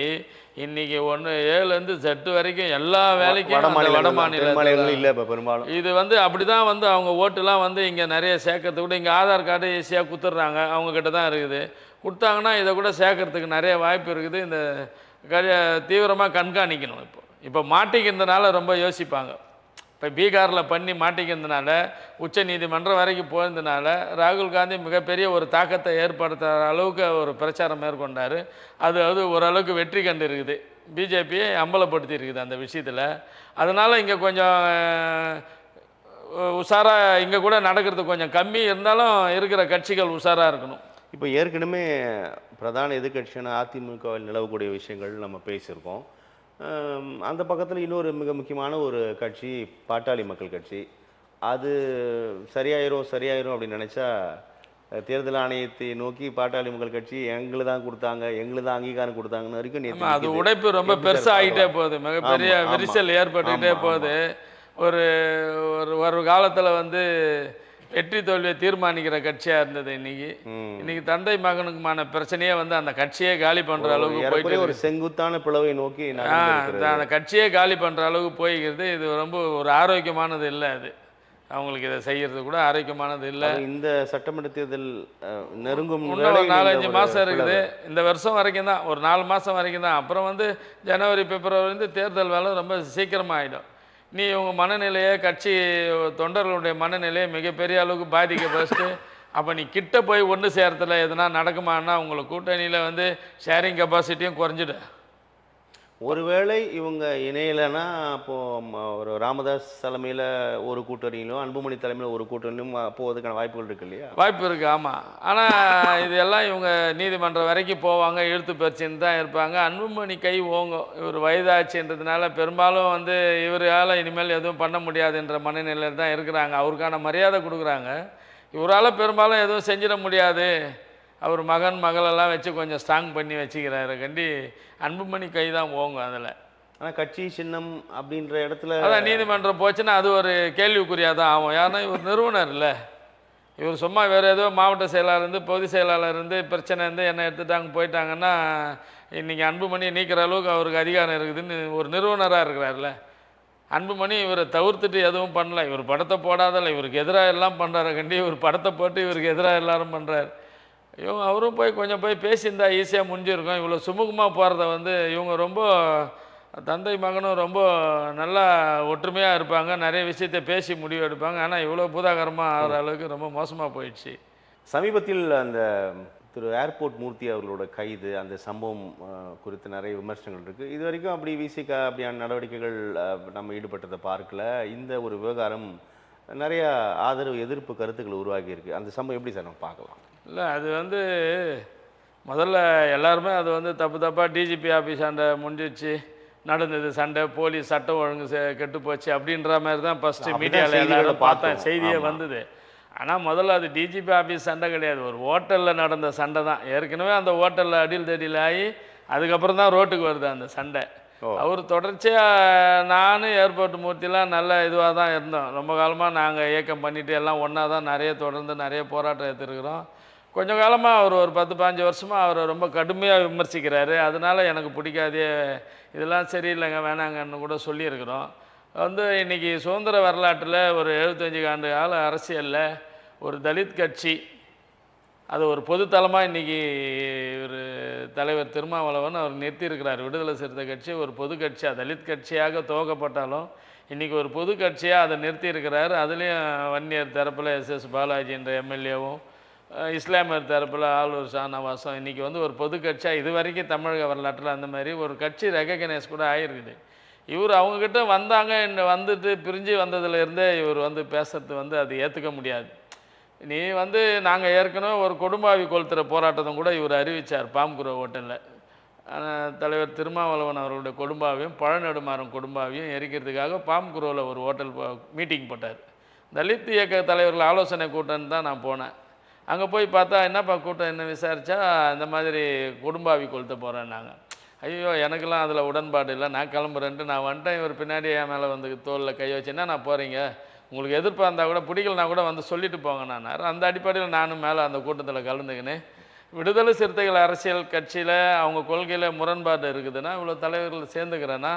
இன்றைக்கி 7லேருந்து Z வரைக்கும் எல்லா வேலைக்கும் வட மாநிலம் இல்லை. இப்போ பெரும்பாலும் இது வந்து அப்படி தான் வந்து அவங்க ஓட்டுலாம் வந்து இங்கே நிறைய சேர்க்கறதுக்கு கூட இங்கே ஆதார் கார்டு ஈஸியாக கொடுத்துட்றாங்க. அவங்கக்கிட்ட தான் இருக்குது. கொடுத்தாங்கன்னா இதை கூட சேர்க்கறதுக்கு நிறைய வாய்ப்பு இருக்குது. இந்த தீவிரமாக கண்காணிக்கணும். இப்போ மாட்டிக்கிறதுனால ரொம்ப யோசிப்பாங்க. இப்போ பீகாரில் பண்ணி மாட்டிக்கிறதுனால உச்ச நீதிமன்றம் வரைக்கும் போயிருந்தனால ராகுல் காந்தி மிகப்பெரிய ஒரு தாக்கத்தை ஏற்படுத்துகிற அளவுக்கு ஒரு பிரச்சாரம் மேற்கொண்டார். அது ஓரளவுக்கு வெற்றி கண்டு இருக்குது. பிஜேபியை அம்பலப்படுத்தி இருக்குது அந்த விஷயத்தில். அதனால் இங்கே கொஞ்சம் உஷாராக இங்கே கூட நடக்கிறது கொஞ்சம் கம்மி இருந்தாலும் இருக்கிற கட்சிகள் உஷாராக இருக்கணும். இப்போ ஏற்கனவே பிரதான எதிர்க்கட்சியான அதிமுகவில் நிலவக்கூடிய விஷயங்கள் நம்ம பேசியிருக்கோம். அந்த பக்கத்தில் இன்னொரு மிக முக்கியமான ஒரு கட்சி பாட்டாளி மக்கள் கட்சி. அது சரியாயிரும் அப்படின்னு நினச்சா தேர்தல் ஆணையத்தை நோக்கி பாட்டாளி மக்கள் கட்சி எங்களுக்கு தான் கொடுத்தாங்க, எங்களுக்கு தான் அங்கீகாரம் கொடுத்தாங்கன்னு வரைக்கும் அது உடைப்பு ரொம்ப பெருசாகிட்டே போகுது. மிகப்பெரிய விரிசல் ஏற்பட்டுக்கிட்டே போகுது. ஒரு காலத்தில் வந்து வெற்றி தோல்வியை தீர்மானிக்கிற கட்சியாக இருந்தது. இன்னைக்கு தந்தை மகனுக்குமான பிரச்சனையே வந்து அந்த கட்சியே காலி பண்ணுற அளவுக்கு போயிட்டு ஒரு செங்குத்தான பிளவை நோக்கி அந்த கட்சியே காலி பண்ணுற அளவுக்கு போய்கிறது. இது ரொம்ப ஒரு ஆரோக்கியமானது இல்லை. அது அவங்களுக்கு இதை செய்கிறது கூட ஆரோக்கியமானது இல்லை. இந்த சட்டமன்ற தேர்தல் நெருங்கும் இன்னும் 4-5 மாதம் இருக்குது. இந்த வருஷம் வரைக்கும் தான், ஒரு 4 மாதம் வரைக்கும் தான். அப்புறம் வந்து ஜனவரி பிப்ரவரி வந்து தேர்தல் வேலை ரொம்ப சீக்கிரமாக ஆகிடும். நீ உங்கள் மனநிலையை, கட்சி தொண்டர்களுடைய மனநிலையை மிகப்பெரிய அளவுக்கு பாதிக்கப்பட்டு அப்போ நீ கிட்ட போய் ஒன்று சேரத்தில் எதுனா நடக்குமானா உங்களுக்கு கூட்டணியில் வந்து ஷேரிங் கெப்பாசிட்டியும் குறைஞ்சிடும். ஒருவேளை இவங்க இணையலைன்னா அப்போது ஒரு ராமதாஸ் தலைமையில் ஒரு கூட்டணியிலும் அன்புமணி தலைமையில் ஒரு கூட்டணியும் போவதுக்கான வாய்ப்புகள் இருக்கு இல்லையா? வாய்ப்பு இருக்குது, ஆமாம். ஆனால் இதெல்லாம் இவங்க நீதிமன்றம் வரைக்கும் போவாங்க, இழுத்து பறிச்சுன்னு தான் இருப்பாங்க. அன்புமணி கை ஓங்கும். இவர் வயதாச்சுன்றதுனால பெரும்பாலும் வந்து இவரால் இனிமேல் எதுவும் பண்ண முடியாதுன்ற மனநிலையில் தான் இருக்கிறாங்க. அவருக்கான மரியாதை கொடுக்குறாங்க. இவரால் பெரும்பாலும் எதுவும் செஞ்சிட முடியாது, அவர் மகளெல்லாம் வச்சு கொஞ்சம் ஸ்ட்ராங் பண்ணி வச்சுக்கிறாரு கண்டி அன்புமணி கை தான் ஓங்கும். அதில் ஆனால் கட்சி சின்னம் அப்படின்ற இடத்துல அதான் நீதிமன்றம் போச்சுன்னா அது ஒரு கேள்விக்குறியாக தான் ஆகும். ஏன்னா இவர் நிறுவனர் இல்லை, இவர் சும்மா வேறு ஏதோ மாவட்ட செயலாளர் இருந்து பொது செயலாளர் இருந்து பிரச்சனை இருந்து என்ன எடுத்துட்டாங்க போயிட்டாங்கன்னா இன்றைக்கி அன்புமணியை நீக்கிற அளவுக்கு அவருக்கு அதிகாரம் இருக்குதுன்னு ஒரு நிறுவனராக இருக்கிறார்ல. அன்புமணி இவரை தவிர்த்துட்டு எதுவும் பண்ணல, இவர் படத்தை போடாதல்ல, இவருக்கு எதிராக எல்லாம் பண்ணுறாரு கண்டி, இவர் படத்தை போட்டு இவருக்கு எதிராக எல்லாரும் பண்ணுறாரு. இவங்க அவரும் போய் கொஞ்சம் போய் பேசியிருந்தா ஈஸியாக முடிஞ்சிருக்கும். இவ்வளோ சுமூகமாக போகிறத வந்து இவங்க ரொம்ப தந்தை மகனும் ரொம்ப நல்லா ஒற்றுமையாக இருப்பாங்க, நிறைய விஷயத்தை பேசி முடிவு எடுப்பாங்க. ஆனால் இவ்வளோ பூதாகரமாக ஆகிற அளவுக்கு ரொம்ப மோசமாக போயிடுச்சு. சமீபத்தில் அந்த திரு ஏர்போர்ட் மூர்த்தி அவர்களோட கைது, அந்த சம்பவம் குறித்து நிறைய விமர்சனங்கள் இருக்குது. இது வரைக்கும் அப்படி விசிக அப்படியான நடவடிக்கைகள் நம்ம ஈடுபட்டதை பார்க்கல. இந்த ஒரு விவகாரம் நிறைய ஆதரவு எதிர்ப்பு கருத்துக்கள் உருவாகி இருக்குது. அந்த சம்பவம் எப்படி சார் நம்ம பார்க்கலாம்? இல்லை, அது வந்து முதல்ல எல்லாருமே அது வந்து தப்பாக டிஜிபி ஆஃபீஸ் ஆண்ட முடிஞ்சிச்சு, நடந்தது சண்டை, போலீஸ் சட்டம் ஒழுங்கு கெட்டு போச்சு அப்படின்ற மாதிரி தான் ஃபஸ்ட்டு மீடியாவில் எல்லாரும் பார்த்தேன், செய்தியே வந்தது. ஆனால் முதல்ல அது டிஜிபி ஆஃபீஸ் சண்டை கிடையாது, ஒரு ஹோட்டலில் நடந்த சண்டை தான். ஏற்கனவே அந்த ஹோட்டலில் அடியில் தடியில் ஆகி அதுக்கப்புறம் தான் ரோட்டுக்கு வருது அந்த சண்டை. அவர் தொடர்ச்சியாக நான் ஏர்போர்ட் மூர்த்திலாம் நல்ல இதுவாக தான் இருந்தோம். ரொம்ப காலமாக நாங்கள் இயக்கம் பண்ணிவிட்டு எல்லாம் ஒன்றா தான் நிறைய தொடர்ந்து நிறைய போராட்டம் எடுத்துருக்குறோம். கொஞ்சம் காலமாக அவர் ஒரு 10-15 வருஷமாக அவரை ரொம்ப கடுமையாக விமர்சிக்கிறாரு. அதனால் எனக்கு பிடிக்காதே, இதெல்லாம் சரியில்லைங்க வேணாங்கன்னு கூட சொல்லியிருக்கிறோம். வந்து இன்றைக்கி சுதந்திர வரலாற்றில் ஒரு 75 ஆண்டு கால அரசியலில் ஒரு தலித் கட்சி அது ஒரு பொதுத்தளமாக இன்றைக்கி ஒரு தலைவர் திருமாவளவன் அவர் நிறுத்தியிருக்கிறார். விடுதலை சிறுத்தை கட்சி ஒரு பொது கட்சியாக, தலித் கட்சியாக துவக்கப்பட்டாலும் இன்றைக்கி ஒரு பொது கட்சியாக அதை நிறுத்தியிருக்கிறார். அதுலேயும் வன்னியர் தரப்பில் எஸ் பாலாஜி என்ற எம்எல்ஏவும், இஸ்லாமியர் தரப்பில் ஆலூர் ஷானவாசம் இன்றைக்கி வந்து ஒரு பொது கட்சியாக இது வரைக்கும் தமிழக வரலாற்றில் அந்த மாதிரி ஒரு கட்சி ரெகக்னைஸ் கூட ஆகிருக்குது. இவர் அவங்கக்கிட்ட வந்தாங்க, வந்துட்டு பிரிஞ்சு வந்ததுலேருந்தே இவர் வந்து பேசுறது வந்து அது ஏற்றுக்க முடியாது. நீ வந்து நாங்கள் ஏற்கனவே ஒரு கொடும்பாவி கொளுத்துற போராட்டத்தை கூட இவர் அறிவித்தார் பாம்குரோ ஹோட்டலில். தலைவர் திருமாவளவன் அவர்களுடைய கொடும்பாவையும் பழநெடுமாறன் கொடும்பாவையும் எரிக்கிறதுக்காக பாம்குரோவில் ஒரு ஹோட்டல் மீட்டிங் போட்டார். தலித் இயக்க தலைவர்கள் ஆலோசனை கூட்டம்னு தான் நான் போனேன். அங்கே போய் பார்த்தா என்னப்பா கூட்டம் என்ன விசாரித்தா இந்த மாதிரி கொடும்பாவி கொளுத்த போகிறேன்னாங்க. ஐயோ எனக்கெல்லாம் அதில் உடன்பாடு இல்லை, நான் கிளம்புறேன்ட்டு நான் வந்துட்டேன். இவர் பின்னாடி என் மேலே வந்து தோளில் கை வச்சுன்னா நான் போகிறீங்க, உங்களுக்கு எதிர்ப்பாக இருந்தால் கூட பிடிக்கலனா கூட வந்து சொல்லிட்டு போங்க நான். அந்த அடிப்படையில் நானும் மேலே அந்த கூட்டத்தில் கலந்துக்கினேன். விடுதலை சிறுத்தைகள் அரசியல் கட்சியில் அவங்க கொள்கையில் முரண்பாடு இருக்குதுன்னா இவ்வளோ தலைவர்கள் சேர்ந்துக்கிறேன்னா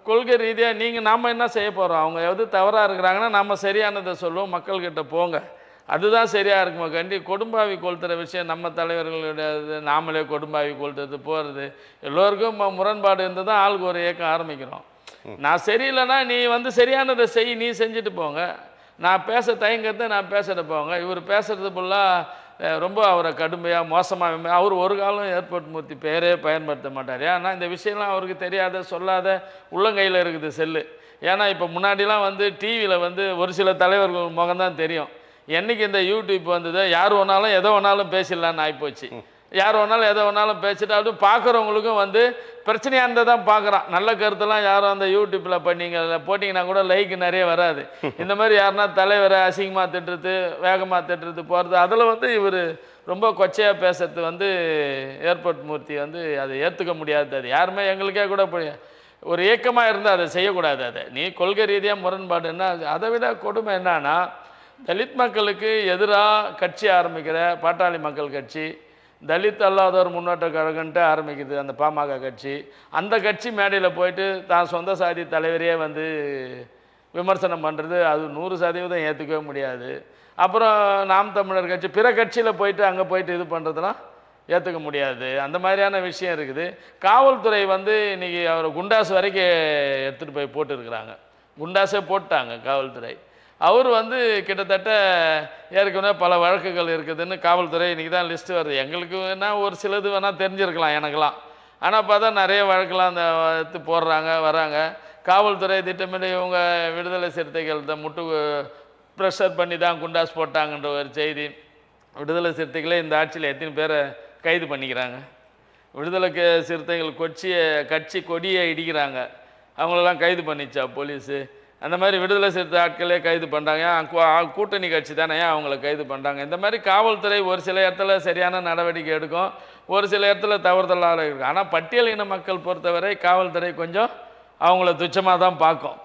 கொள்கை ரீதியாக நீங்கள் நாம் என்ன செய்ய போகிறோம்? அவங்க எது தவறாக இருக்கிறாங்கன்னா நம்ம சரியானதை சொல்லுவோம், மக்கள்கிட்ட போங்க, அதுதான் சரியாக இருக்குமா கண்டி கொடும்பாவி கொளுத்துற விஷயம் நம்ம தலைவர்களுடைய நாமளே கொடும்பாவி கொளுத்துறது போகிறது எல்லோருக்கும் முரண்பாடு இருந்து தான் ஆளுக்கு ஒரு இயக்கம் ஆரம்பிக்கிறோம். நான் சரியில்லைன்னா நீ வந்து சரியானதை செய், நீ செஞ்சுட்டு போங்க, நான் பேச தயங்கிறத நான் பேசிட்டு போங்க. இவர் பேசுகிறது ஃபுல்லாக ரொம்ப அவரை கடுமையாக மோசமாக அவர் ஒரு காலம் ஏர்போர்ட் மூர்த்தி பேரே பயன்படுத்த மாட்டார். ஏன்னா இந்த விஷயம்லாம் அவருக்கு தெரியாத சொல்லாத உள்ளங்கையில் இருக்குது செல்லு. ஏன்னா இப்போ முன்னாடிலாம் வந்து டிவியில் வந்து ஒரு சில தலைவர்கள் முகம்தான் தெரியும். என்றைக்கு இந்த யூடியூப் வந்தது யார் வேணாலும் எதை வேணாலும் பேசிடலான்னு ஆகிப்போச்சு. யார் வேணாலும் எதை வேணாலும் பேசிட்டு அப்படி பார்க்குறவங்களுக்கும் வந்து பிரச்சனையாக இருந்தால் தான் பார்க்குறான். நல்ல கருத்தெல்லாம் யாரும் அந்த யூடியூப்பில் போட்டிங்கன்னா கூட லைக்கு நிறைய வராது. இந்த மாதிரி யாருன்னா தலைவரை அசிங்கமாக திட்டுறது வேகமாக திட்டுறது போகிறது அதில் வந்து இவர் ரொம்ப கொச்சையாக பேசுறது வந்து ஏர்போர்ட் மூர்த்தி வந்து அதை ஏற்றுக்க முடியாது. அது யாருமே எங்களுக்கே கூட ஒரு இயக்கமாக இருந்தால் அதை செய்யக்கூடாது. அதை நீ கொள்கை ரீதியாக முரண்பாடுன்னா அதை விட கொடுமை என்னன்னா தலித் மக்களுக்கு எதிராக கட்சி ஆரம்பிக்கிற பாட்டாளி மக்கள் கட்சி, தலித் அல்லாதவர் முன்னேற்ற கழகன்ட்டு ஆரம்பிக்குது அந்த பாமக கட்சி, அந்த கட்சி மேடையில் போயிட்டு தான் சொந்த சாதி தலைவரையே வந்து விமர்சனம் பண்ணுறது அது 100% ஏற்றுக்கவே முடியாது. அப்புறம் நாம் தமிழர் கட்சி பிற கட்சியில் போயிட்டு அங்கே போயிட்டு இது பண்ணுறதுலாம் ஏற்றுக்க முடியாது. அந்த மாதிரியான விஷயம் இருக்குது. காவல்துறை வந்து இன்றைக்கி அவரை குண்டாஸ் வரைக்கும் எடுத்துகிட்டு போய் போட்டுருக்குறாங்க, குண்டாஸே போட்டாங்க காவல்துறை. அவர் வந்து கிட்டத்தட்ட ஏற்கனவே பல வழக்குகள் இருக்குதுன்னு காவல்துறை இன்றைக்கி தான் லிஸ்ட்டு வருது. எங்களுக்கு வேணால் ஒரு சிலது வேணால் தெரிஞ்சிருக்கலாம் எனக்கெல்லாம், ஆனால் பார்த்தா நிறைய வழக்கெல்லாம் அந்த எடுத்து போடுறாங்க வராங்க. காவல்துறை திட்டமிட்டு இவங்க விடுதலை சிறுத்தைகள் முட்டு ப்ரெஷர் பண்ணி தான் குண்டாஸ் போட்டாங்கன்ற ஒரு செய்தி. விடுதலை சிறுத்தைகளே இந்த ஆட்சியில் எத்தனை பேரை கைது பண்ணிக்கிறாங்க. விடுதலை சிறுத்தைகள் கட்சி கொடியை இடிக்கிறாங்க, அவங்களெல்லாம் கைது பண்ணிச்சா போலீஸு? அந்த மாதிரி விடுதலை சிறுத்தை ஆட்களே கைது பண்ணுறாங்க. கூட்டணி கட்சி தானே அவங்கள கைது பண்ணுறாங்க. இந்த மாதிரி காவல்துறை ஒரு சில இடத்துல சரியான நடவடிக்கை எடுக்கும், ஒரு சில இடத்துல தவறுதலாக இருக்கும். ஆனால் பட்டியலின மக்கள் பொறுத்தவரை காவல்துறை கொஞ்சம் அவங்கள துச்சமாக தான் பார்க்கும்.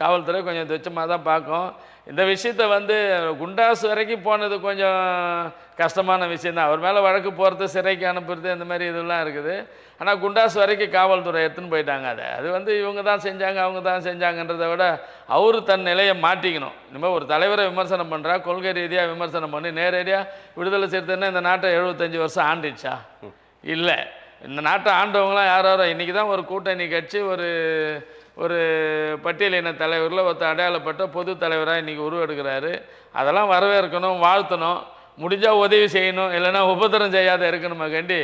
காவல்துறை கொஞ்சம் துச்சமாக தான் பார்க்கும். இந்த விஷயத்தை வந்து குண்டாஸ் வரைக்கும் போனது கொஞ்சம் கஷ்டமான விஷயந்தான். அவர் மேலே வழக்கு போகிறது, சிறைக்கு அனுப்புறது, இந்த மாதிரி இதெல்லாம் இருக்குது. ஆனால் குண்டாஸ் வரைக்கும் காவல்துறை எடுத்துன்னு போயிட்டாங்க. அது வந்து இவங்க தான் செஞ்சாங்க, அவங்க தான் செஞ்சாங்கன்றதை விட அவர் தன் நிலையை மாட்டிக்கணும். இனிமேல் ஒரு தலைவரை விமர்சனம் பண்ணுறா, கொள்கை ரீதியாக விமர்சனம் பண்ணி நேரடியாக விடுதலை சிறுத்தைன்னா இந்த நாட்டை 75 வருஷம் ஆண்டுச்சா? இல்லை. இந்த நாட்டை ஆண்டவங்களாம் யாரோ இன்றைக்கி தான் ஒரு கூட்டணி கட்சி ஒரு பட்டியலின தலைவரில் ஒருத்தர் அடையாளப்பட்ட பொது தலைவராக இன்றைக்கி உருவெடுக்கிறாரு. அதெல்லாம் வரவேற்கணும், வாழ்த்தணும், முடிஞ்சால் உதவி செய்யணும், இல்லைன்னா உபத்திரம் செய்யாத இருக்கணுமா கண்டி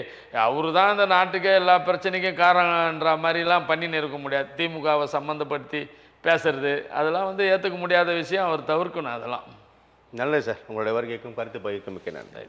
அவரு தான் இந்த நாட்டுக்கே எல்லா பிரச்சனைக்கும் காரணன்ற மாதிரிலாம் பண்ணின்னு இருக்க முடியாது. திமுகவை சம்மந்தப்படுத்தி பேசுறது அதெல்லாம் வந்து ஏற்றுக்க முடியாத விஷயம். அவர் தவிர்க்கணும் அதெல்லாம். நல்லது சார், உங்களுடைய வருகைக்கும் கருத்து பகிர்க்கும் மிக்க நன்றி.